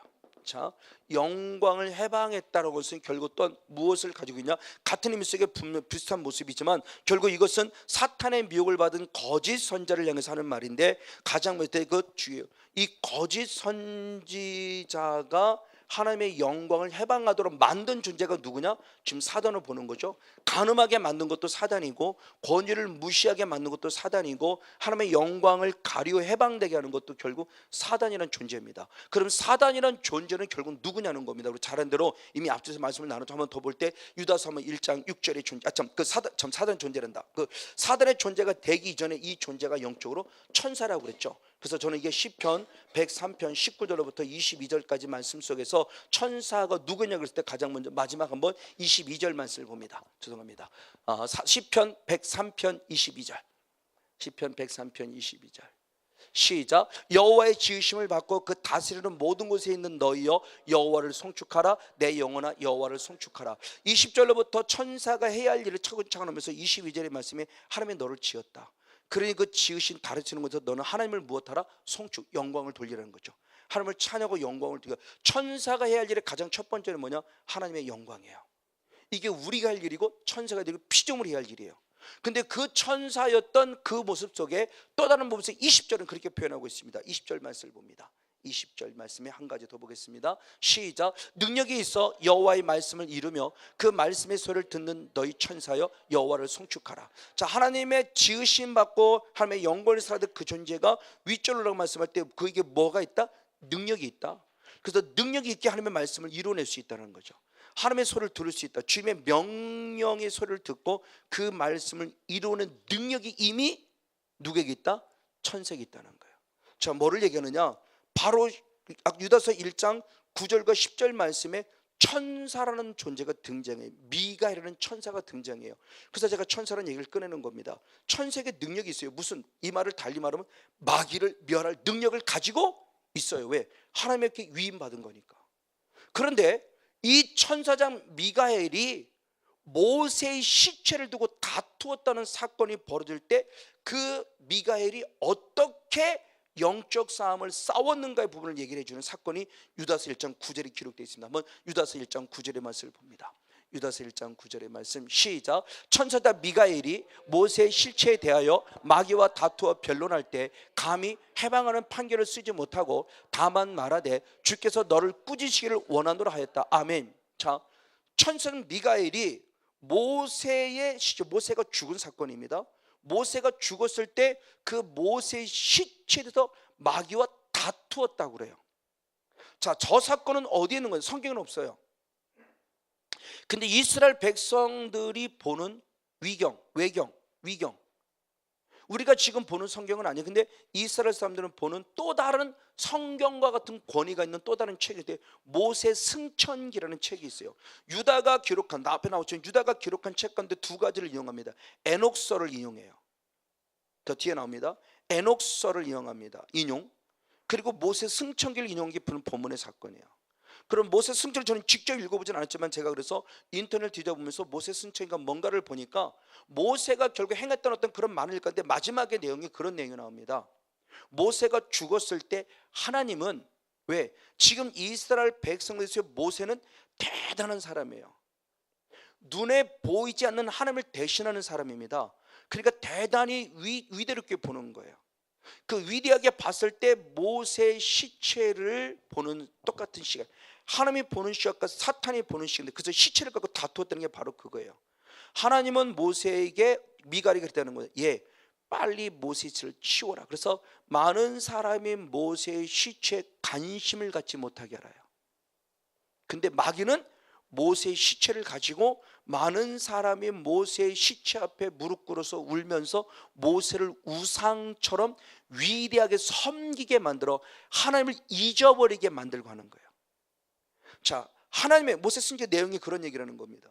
자, 영광을 해방했다라고 것은 결국 또한 무엇을 가지고 있냐? 같은 의미 속에 비슷한 모습이지만 결국 이것은 사탄의 미혹을 받은 거짓 선자를 향해서 하는 말인데 가장 먼저 그 주예요. 이 거짓 선지자가 하나님의 영광을 해방하도록 만든 존재가 누구냐? 지금 사단을 보는 거죠. 간음하게 만든 것도 사단이고 권위를 무시하게 만든 것도 사단이고 하나님의 영광을 가리워 해방되게 하는 것도 결국 사단이라는 존재입니다. 그럼 사단이라는 존재는 결국 누구냐는 겁니다. 우리 잘 아는 대로 이미 앞서서 말씀을 나눠서 한번 더 볼 때 유다서 한번 1장 6절의 존재, 사단 존재란다. 그 사단의 존재가 되기 이전에 이 존재가 영적으로 천사라고 그랬죠. 그래서 저는 이게 시편 103편 19절로부터 22절까지 말씀 속에서 천사가 누구냐 그랬을 때 가장 먼저 마지막 한번 22절 말씀을 봅니다. 죄송합니다. 시편 103편 22절. 시편 103편 22절. 시작. 여호와의 지으심을 받고 그 다스리는 모든 곳에 있는 너희여 여호와를 송축하라. 내 영혼아 여호와를 송축하라. 20절로부터 천사가 해야 할 일을 차근차근 하면서 22절의 말씀에 하나님이 너를 지었다. 그러니 그 지으신 다르치는 것에서 너는 하나님을 무엇하라? 송축, 영광을 돌리라는 거죠. 하나님을 찬양하고 영광을 돌리고. 천사가 해야 할 일의 가장 첫 번째는 뭐냐? 하나님의 영광이에요. 이게 우리가 할 일이고 천사가 되고 피조물이 해야 할 일이에요. 근데 그 천사였던 그 모습 속에 또 다른 부분에서 20절은 그렇게 표현하고 있습니다. 20절 말씀을 봅니다. 20절 말씀에 한 가지 더 보겠습니다. 시작. 능력이 있어 여호와의 말씀을 이루며 그 말씀의 소리를 듣는 너희 천사여 여호와를 송축하라. 자, 하나님의 지으심 받고 하나님의 영광을 살아든 그 존재가 윗절로 말씀할 때 그에게 뭐가 있다? 능력이 있다. 그래서 능력이 있게 하나님의 말씀을 이루어낼 수 있다는 거죠. 하나님의 소리를 들을 수 있다. 주님의 명령의 소리를 듣고 그 말씀을 이루는 능력이 이미 누구에게 있다? 천사에게 있다는 거예요. 자, 뭐를 얘기하느냐? 바로 유다서 1장 9절과 10절 말씀에 천사라는 존재가 등장해요. 미가엘이라는 천사가 등장해요. 그래서 제가 천사라는 얘기를 꺼내는 겁니다. 천사에게 능력이 있어요. 무슨, 이 말을 달리 말하면 마귀를 멸할 능력을 가지고 있어요. 왜? 하나님께 위임받은 거니까. 그런데 이 천사장 미가엘이 모세의 시체를 두고 다투었다는 사건이 벌어질 때 그 미가엘이 어떻게 영적 싸움을 싸웠는가의 부분을 얘기를 해주는 사건이 유다서 1장 9절에 기록되어 있습니다. 한번 유다서 1장 9절의 말씀을 봅니다. 유다서 1장 9절의 말씀 시작. 천사다 미가엘이 모세의 실체에 대하여 마귀와 다투어 변론할 때 감히 해방하는 판결을 쓰지 못하고 다만 말하되 주께서 너를 꾸짖으시기를 원하노라 하였다. 아멘. 자, 천사 미가엘이 모세의 시체, 모세가 죽은 사건입니다. 모세가 죽었을 때 그 모세의 시체에 대해서 마귀와 다투었다고 그래요. 자, 저 사건은 어디에 있는 거예요? 성경에는 없어요. 근데 이스라엘 백성들이 보는 외경 우리가 지금 보는 성경은 아니에요. 근데 이스라엘 사람들은 보는 또 다른 성경과 같은 권위가 있는 또 다른 책인데 모세 승천기라는 책이 있어요. 유다가 기록한, 나 앞에 나오죠. 유다가 기록한 책 가운데 두 가지를 이용합니다. 에녹서를 인용해요. 더 뒤에 나옵니다. 에녹서를 인용합니다. 인용. 그리고 모세 승천기를 인용한 게 본문의 사건이에요. 그럼 모세 승천을 저는 직접 읽어보진 않았지만 제가 그래서 인터넷 뒤져보면서 모세 승천인가 뭔가를 보니까 모세가 결국 행했던 어떤 그런 말을 읽었는데 마지막의 내용이 그런 내용이 나옵니다. 모세가 죽었을 때 하나님은 왜? 지금 이스라엘 백성에서 모세는 대단한 사람이에요. 눈에 보이지 않는 하나님을 대신하는 사람입니다. 그러니까 대단히 위대롭게 보는 거예요. 그 위대하게 봤을 때 모세의 시체를 보는 똑같은 시각, 하나님이 보는 시각과 사탄이 보는 시각인데 그래서 시체를 갖고 다투었다는 게 바로 그거예요. 하나님은 모세에게 미가엘이 그랬다는 거예요. 빨리 모세의 시체를 치워라. 그래서 많은 사람이 모세의 시체에 관심을 갖지 못하게 알아요. 근데 마귀는 모세의 시체를 가지고 많은 사람이 모세의 시체 앞에 무릎 꿇어서 울면서 모세를 우상처럼 위대하게 섬기게 만들어 하나님을 잊어버리게 만들고 하는 거예요. 자, 하나님의 모세 승계 내용이 그런 얘기를 하는 겁니다.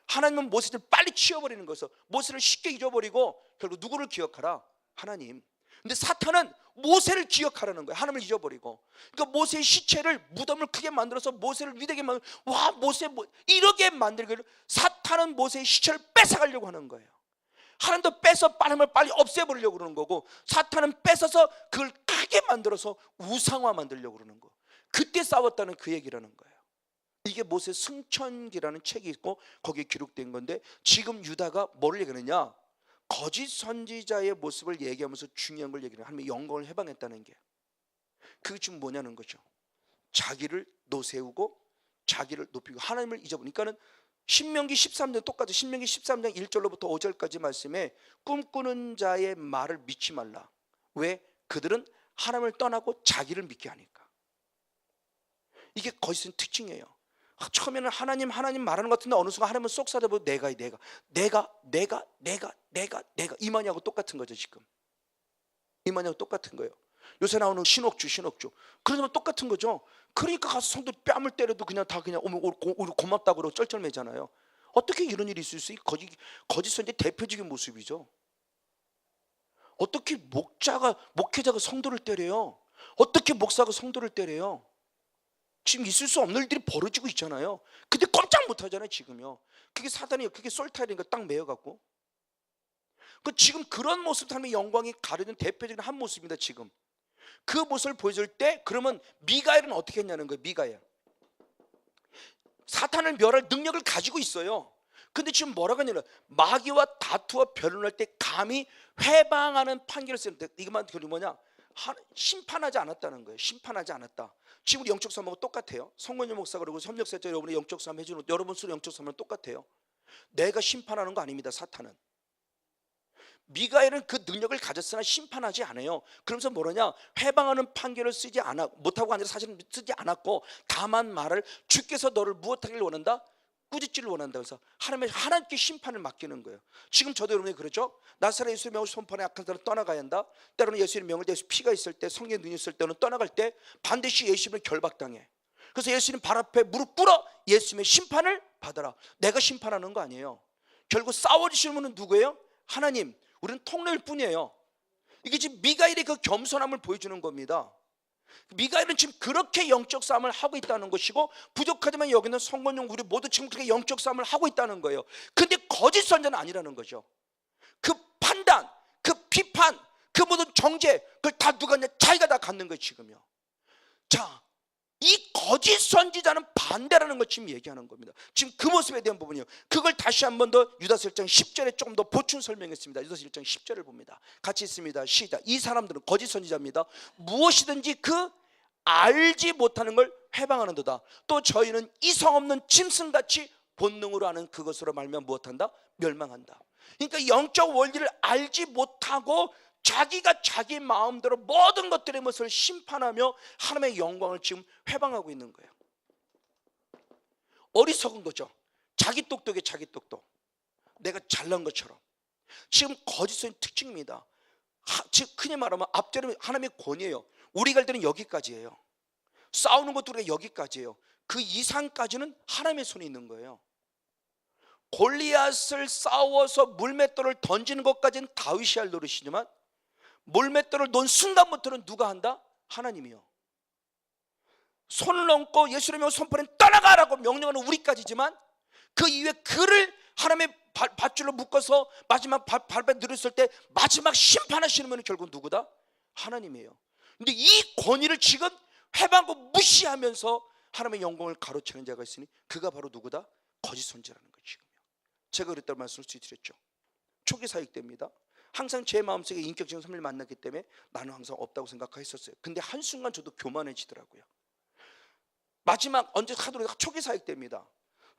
하나님은 모세를 빨리 치워버리는 것에서 모세를 쉽게 잊어버리고 결국 누구를 기억하라? 하나님. 근데 사탄은 모세를 기억하라는 거예요. 하나님을 잊어버리고. 그러니까 모세의 시체를 무덤을 크게 만들어서 모세를 위대하게 만들고 와 모세 이렇게 만들고 사탄은 모세의 시체를 뺏어가려고 하는 거예요. 하나님도 뺏어 하나님을 빨리 없애버리려고 그러는 거고 사탄은 뺏어서 그걸 크게 만들어서 우상화 만들려고 그러는 거. 그때 싸웠다는 그 얘기라는 거예요. 이게 모세 승천기라는 책이 있고 거기에 기록된 건데 지금 유다가 뭐를 얘기하느냐? 거짓 선지자의 모습을 얘기하면서 중요한 걸 얘기해요. 하나님의 영광을 해방했다는 게 그게 지금 뭐냐는 거죠. 자기를 노세우고 자기를 높이고 하나님을 잊어버리니까는 신명기 13장 똑같이 신명기 13장 1절로부터 5절까지 말씀에 꿈꾸는 자의 말을 믿지 말라. 왜? 그들은 하나님을 떠나고 자기를 믿게 하니까. 이게 거짓은 특징이에요. 처음에는 하나님 말하는 것 같은데 어느 순간 하나님은 쏙 사대보고 내가 이만희하고 똑같은 거죠. 지금 이만희하고 똑같은 거예요. 요새 나오는 신옥주 그러면 똑같은 거죠. 그러니까 가서 성도 뺨을 때려도 그냥 다 그냥 우리 고맙다고 그러고 쩔쩔매잖아요. 어떻게 이런 일이 있을 수 있어요? 거짓 선지자의 대표적인 모습이죠. 어떻게 목회자가 성도를 때려요? 어떻게 목사가 성도를 때려요? 지금 있을 수 없는 일들이 벌어지고 있잖아요. 근데 꼼짝 못하잖아요. 지금요. 그게 사단이에요. 그게 솔타일인가 딱 매여갖고 지금 그런 모습 하나님의 영광이 가려진 대표적인 한 모습입니다. 지금 그 모습을 보여줄 때 그러면 미가엘은 어떻게 했냐는 거예요. 미가엘 사탄을 멸할 능력을 가지고 있어요. 근데 지금 뭐라고 하냐면 마귀와 다투어 변론할 때 감히 회방하는 판결을 쓰는데 이것만 그게 뭐냐? 심판하지 않았다는 거예요. 심판하지 않았다. 지금 우리 영적 싸움하고 똑같아요. 성건유 목사가 그러고 협력사자 여러분의 영적 싸움 해주는 여러분 수로 영적 싸움은 똑같아요. 내가 심판하는 거 아닙니다. 사탄은. 미가엘은 그 능력을 가졌으나 심판하지 않아요. 그러면서 뭐라냐? 회방하는 판결을 쓰지 않아 못하고 아니라 사실은 쓰지 않았고 다만 말을 주께서 너를 무엇하기를 원한다? 꾸짖기를 원한다. 그래서 하나님께 심판을 맡기는 거예요. 지금 저도 여러분이 그렇죠? 나사렛 예수의 명을 손판에 악한 사람을 떠나가야 한다. 때로는 예수의 명을 대해서 피가 있을 때 성령의 눈이 있을 때는 떠나갈 때 반드시 예수님을 결박당해. 그래서 예수님 발 앞에 무릎 꿇어 예수님의 심판을 받아라. 내가 심판하는 거 아니에요. 결국 싸워주시는 분은 누구예요? 하나님. 우리는 통로일 뿐이에요. 이게 지금 미가엘의 그 겸손함을 보여주는 겁니다. 미가엘은 지금 그렇게 영적 싸움을 하고 있다는 것이고, 부족하지만 여기는 성건용 우리 모두 지금 그렇게 영적 싸움을 하고 있다는 거예요. 근데 거짓 선자는 아니라는 거죠. 그 판단, 그 비판, 그 모든 정죄, 그걸 다 누가 하냐? 자기가 다 갖는 거예요 지금요. 자, 이 거짓 선지자는 반대라는 걸 지금 얘기하는 겁니다. 지금 그 모습에 대한 부분이요. 그걸 다시 한 번 더 유다서 1장 10절에 조금 더 보충 설명했습니다. 유다서 1장 10절을 봅니다. 같이 있습니다. 시작. 이 사람들은 거짓 선지자입니다. 무엇이든지 그 알지 못하는 걸 회방하는도다. 또 저희는 이성 없는 짐승같이 본능으로 하는 그것으로 말미암아 무엇한다? 멸망한다. 그러니까 영적 원리를 알지 못하고 자기가 자기 마음대로 모든 것들의 것을 심판하며 하나님의 영광을 지금 회방하고 있는 거예요. 어리석은 거죠. 자기 똑똑해, 자기 똑똑. 내가 잘난 것처럼. 지금 거짓의 특징입니다. 즉 흔히 말하면 앞뒤로 하나님의 권위예요. 우리 갈 때는 여기까지예요. 싸우는 것도 우리가 여기까지예요. 그 이상까지는 하나님의 손에 있는 거예요. 골리앗을 싸워서 물맷돌을 던지는 것까지는 다윗이 할 노릇이지만, 물맷돌을 놓은 순간부터는 누가 한다? 하나님이요. 손을 얹고 예수님의 손편에 떠나가라고 명령하는 우리까지지만, 그 이후에 그를 하나님의 밧줄로 묶어서 마지막 발에 들었을 때 마지막 심판하시는 분은 결국 누구다? 하나님이에요. 근데 이 권위를 지금 회방하고 무시하면서 하나님의 영광을 가로채는 자가 있으니 그가 바로 누구다? 거짓 선지자라는 거예요. 지금요. 제가 그랬다는 말씀을 드렸죠. 초기 사역 때입니다. 항상 제 마음속에 인격적인 선배를 만났기 때문에 나는 항상 없다고 생각했었어요. 근데 한순간 저도 교만해지더라고요. 마지막 언제 하도 초기 사역 때입니다.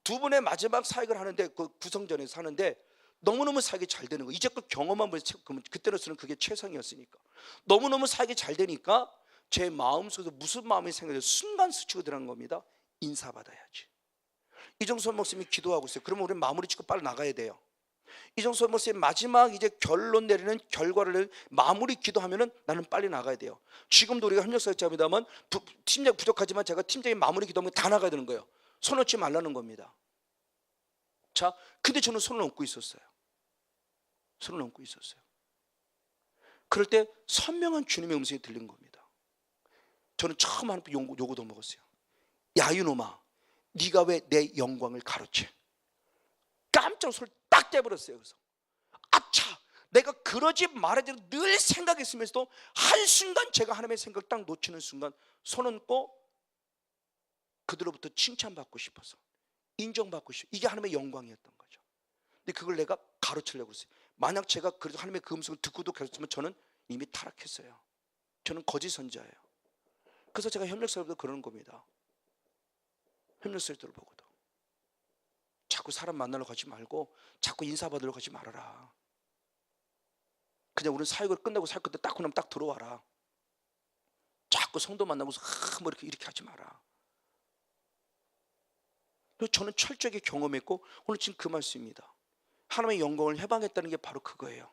두 분의 마지막 사역을 하는데, 그 구성전에서 하는데 너무너무 사역이 잘 되는 거예요. 이제껏 경험한 분이 그때로서는 그게 최상이었으니까 너무너무 사역이 잘 되니까 제 마음속에서 무슨 마음이 생겨서 순간 스치고 들어간 겁니다. 인사받아야지. 이정선 목사님이 기도하고 있어요. 그러면 우리는 마무리 짓고 빨리 나가야 돼요. 이정선 목사님 마지막 이제 결론 내리는 결과를 마무리 기도하면은 나는 빨리 나가야 돼요. 지금도 우리가 협력사역자입니다만 팀장 부족하지만 제가 팀장이 마무리 기도하면 다 나가야 되는 거예요. 손 얹지 말라는 겁니다. 자, 근데 저는 손을 얹고 있었어요. 손을 얹고 있었어요. 그럴 때 선명한 주님의 음성이 들린 겁니다. 저는 처음 하나님 요구도 먹었어요. 야 이놈아, 네가 왜 내 영광을 가로채? 깜짝 소리 딱 떼버렸어요. 그래서 아차, 내가 그러지 말아야 늘 생각했으면서도 한순간 제가 하나님의 생각을 딱 놓치는 순간 손 얹고 그들로부터 칭찬받고 싶어서, 인정받고 싶어. 이게 하나님의 영광이었던 거죠. 근데 그걸 내가 가로채려고 했어요. 만약 제가 그래도 하나님의 그 음성을 듣고도 계셨으면 저는 이미 타락했어요. 저는 거짓 선지자예요. 그래서 제가 협력사역도 그러는 겁니다. 협력사역들을 보고도 자꾸 사람 만나러 가지 말고 자꾸 인사받으러 가지 말아라. 그냥 우리는 사역을 끝나고 사역 끝에 딱 끝나면 딱 들어와라. 자꾸 성도 만나고서 뭐 이렇게 하지 마라. 그래서 저는 철저하게 경험했고 오늘 지금 그 말씀입니다. 하나님의 영광을 해방했다는 게 바로 그거예요.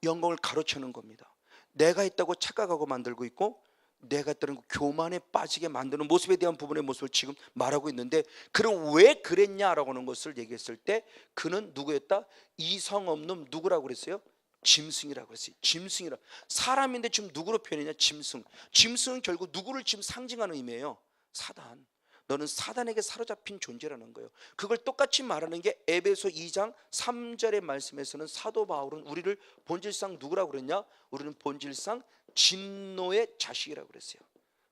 영광을 가로채는 겁니다. 내가 있다고 착각하고 만들고 있고 내가 있다는 교만에 빠지게 만드는 모습에 대한 부분의 모습을 지금 말하고 있는데, 그럼 왜 그랬냐라고 하는 것을 얘기했을 때 그는 누구였다? 이성 없는 누구라고 그랬어요? 짐승이라고 그랬어요. 짐승이라. 사람인데 지금 누구로 표현했냐? 짐승. 짐승은 결국 누구를 지금 상징하는 의미예요? 사단. 너는 사단에게 사로잡힌 존재라는 거예요. 그걸 똑같이 말하는 게 에베소 2장 3절의 말씀에서는 사도 바울은 우리를 본질상 누구라고 그랬냐? 우리는 본질상 진노의 자식이라고 그랬어요.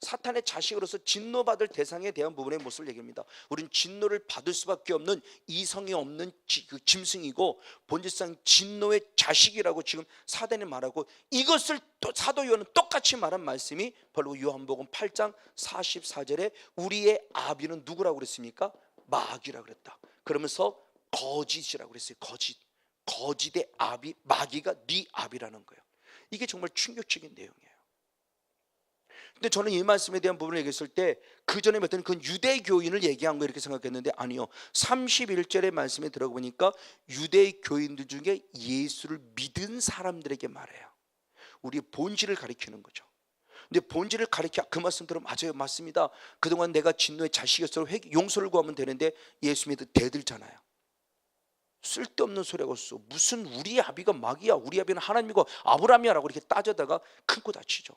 사탄의 자식으로서 진노받을 대상에 대한 부분의 모습을 얘기합니다. 우리는 진노를 받을 수밖에 없는 이성이 없는 그 짐승이고 본질상 진노의 자식이라고 지금 사단이 말하고, 이것을 또 사도 요한은 똑같이 말한 말씀이 바로 요한복음 8장 44절에 우리의 아비는 누구라고 그랬습니까? 마귀라고 그랬다. 그러면서 거짓이라고 그랬어요. 거짓의 아비, 마귀가 네 아비라는 거예요. 이게 정말 충격적인 내용이에요. 근데 저는 이 말씀에 대한 부분을 얘기했을 때 그 전에 봤던 그 유대교인을 얘기한 거 이렇게 생각했는데 아니요. 31절의 말씀에 들어보니까 유대교인들 중에 예수를 믿은 사람들에게 말해요. 우리의 본질을 가리키는 거죠. 근데 본질을 가리켜 그 말씀 들으면 맞아요, 맞습니다. 그동안 내가 진노의 자식이었어 용서를 구하면 되는데 예수 믿어 대들잖아요. 쓸데없는 소리하고 있어. 무슨 우리 아비가 마귀야, 우리 아비는 하나님이고 아브라함이야라고 이렇게 따져다가 큰 코 다치죠.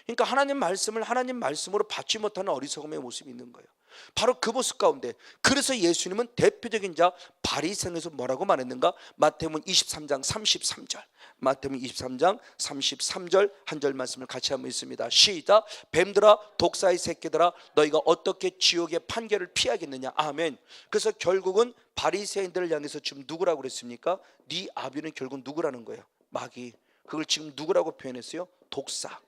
그러니까 하나님 말씀을 하나님 말씀으로 받지 못하는 어리석음의 모습이 있는 거예요. 바로 그 모습 가운데 그래서 예수님은 대표적인 자 바리새인에서 뭐라고 말했는가? 마태복음 23장 33절, 마태복음 23장 33절 한 절 말씀을 같이 한번 읽습니다. 시작. 뱀들아 독사의 새끼들아 너희가 어떻게 지옥의 판결을 피하겠느냐. 아멘. 그래서 결국은 바리새인들을 향해서 지금 누구라고 그랬습니까? 네 아비는 결국 누구라는 거예요? 마귀. 그걸 지금 누구라고 표현했어요? 독사,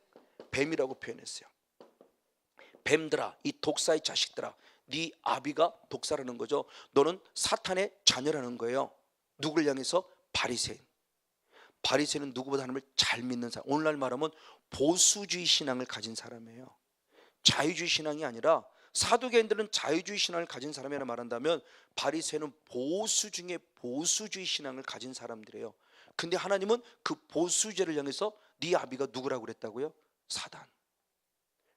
뱀이라고 표현했어요. 뱀들아, 이 독사의 자식들아, 네 아비가 독사라는 거죠. 너는 사탄의 자녀라는 거예요. 누굴 향해서? 바리새인. 바리새인은 누구보다 하나님을 잘 믿는 사람, 오늘날 말하면 보수주의 신앙을 가진 사람이에요. 자유주의 신앙이 아니라, 사두개인들은 자유주의 신앙을 가진 사람이라 말한다면 바리새인은 보수 중에 보수주의 신앙을 가진 사람들이에요. 근데 하나님은 그 보수주의를 향해서 네 아비가 누구라고 그랬다고요? 사단.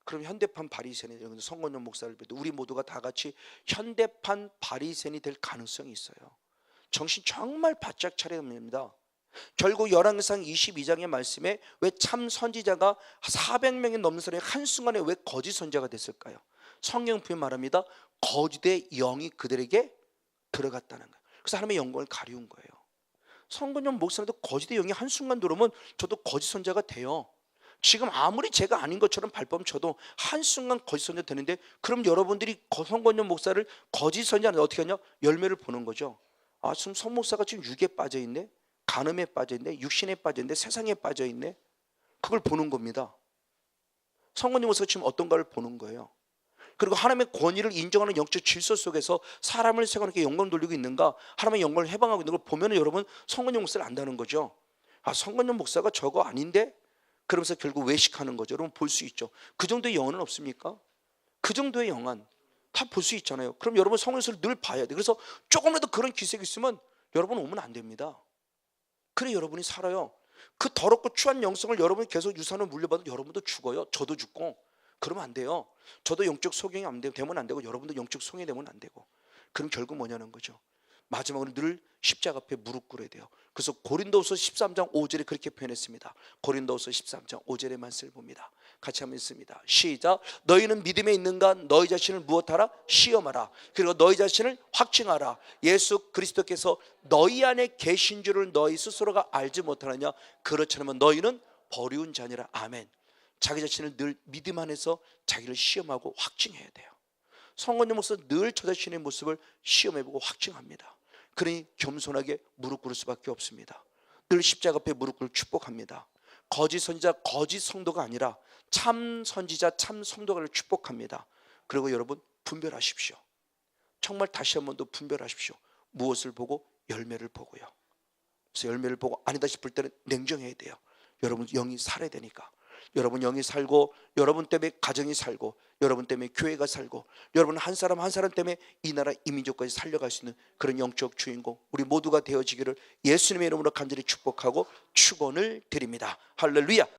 그럼 현대판 바리새인이, 성건영 목사를 비롯해 우리 모두가 다 같이 현대판 바리새인이 될 가능성이 있어요. 정신 정말 바짝 차려야 됩니다. 결국 열왕기상 22장의 말씀에 왜 참 선지자가 400명이 넘는 사람이 한순간에 왜 거짓 선지자가 됐을까요? 성경 분명히 말합니다. 거짓의 영이 그들에게 들어갔다는 거예요. 그래서 하나님의 영광을 가리운 거예요. 성건영 목사님도 거짓의 영이 한순간 들어오면 저도 거짓 선지자가 돼요. 지금 아무리 제가 아닌 것처럼 발범 쳐도 한순간 거짓 선지자 되는데, 그럼 여러분들이 성건영 목사를 거짓 선지자는 어떻게 하냐? 열매를 보는 거죠. 아, 지금 성 목사가 지금 육에 빠져 있네, 간음에 빠져 있네, 육신에 빠져 있네, 세상에 빠져 있네. 그걸 보는 겁니다. 성건영 목사가 지금 어떤가를 보는 거예요. 그리고 하나님의 권위를 인정하는 영적 질서 속에서 사람을 세워놓게 영광을 돌리고 있는가, 하나님의 영광을 해방하고 있는 걸 보면 여러분 성건영 목사를 안다는 거죠. 아, 성건영 목사가 저거 아닌데? 그러면서 결국 외식하는 거죠. 여러분 볼 수 있죠. 그 정도의 영혼은 없습니까? 그 정도의 영혼 다 볼 수 있잖아요. 그럼 여러분 성령을 늘 봐야 돼. 그래서 조금이라도 그런 기색이 있으면 여러분 오면 안 됩니다. 그래 여러분이 살아요. 그 더럽고 추한 영성을 여러분이 계속 유산을 물려받아도 여러분도 죽어요. 저도 죽고. 그러면 안 돼요. 저도 영적 소경이 되면 안 되고 여러분도 영적 소경이 되면 안 되고. 그럼 결국 뭐냐는 거죠. 마지막으로 늘 십자가 앞에 무릎 꿇어야 돼요. 그래서 고린도후서 13장 5절에 그렇게 표현했습니다. 고린도후서 13장 5절의 말씀을 봅니다. 같이 한번 읽습니다. 시작. 너희는 믿음에 있는가? 너희 자신을 무엇하라? 시험하라. 그리고 너희 자신을 확증하라. 예수 그리스도께서 너희 안에 계신 줄을 너희 스스로가 알지 못하느냐? 그렇지 않으면 너희는 버리운 자니라. 아멘. 자기 자신을 늘 믿음 안에서 자기를 시험하고 확증해야 돼요. 성건영 목사 늘 저 자신의 모습을 시험해보고 확증합니다. 그러니 겸손하게 무릎 꿇을 수밖에 없습니다. 늘 십자가 앞에 무릎 꿇을 축복합니다. 거짓 선지자, 거짓 성도가 아니라 참 선지자, 참 성도가를 축복합니다. 그리고 여러분 분별하십시오. 정말 다시 한 번 더 분별하십시오. 무엇을 보고? 열매를 보고요. 그래서 열매를 보고 아니다 싶을 때는 냉정해야 돼요. 여러분 영이 살아야 되니까. 여러분 영이 살고, 여러분 때문에 가정이 살고, 여러분 때문에 교회가 살고, 여러분 한 사람 한 사람 때문에 이 나라 이 민족까지 살려갈 수 있는 그런 영적 주인공 우리 모두가 되어지기를 예수님의 이름으로 간절히 축복하고 축원을 드립니다. 할렐루야.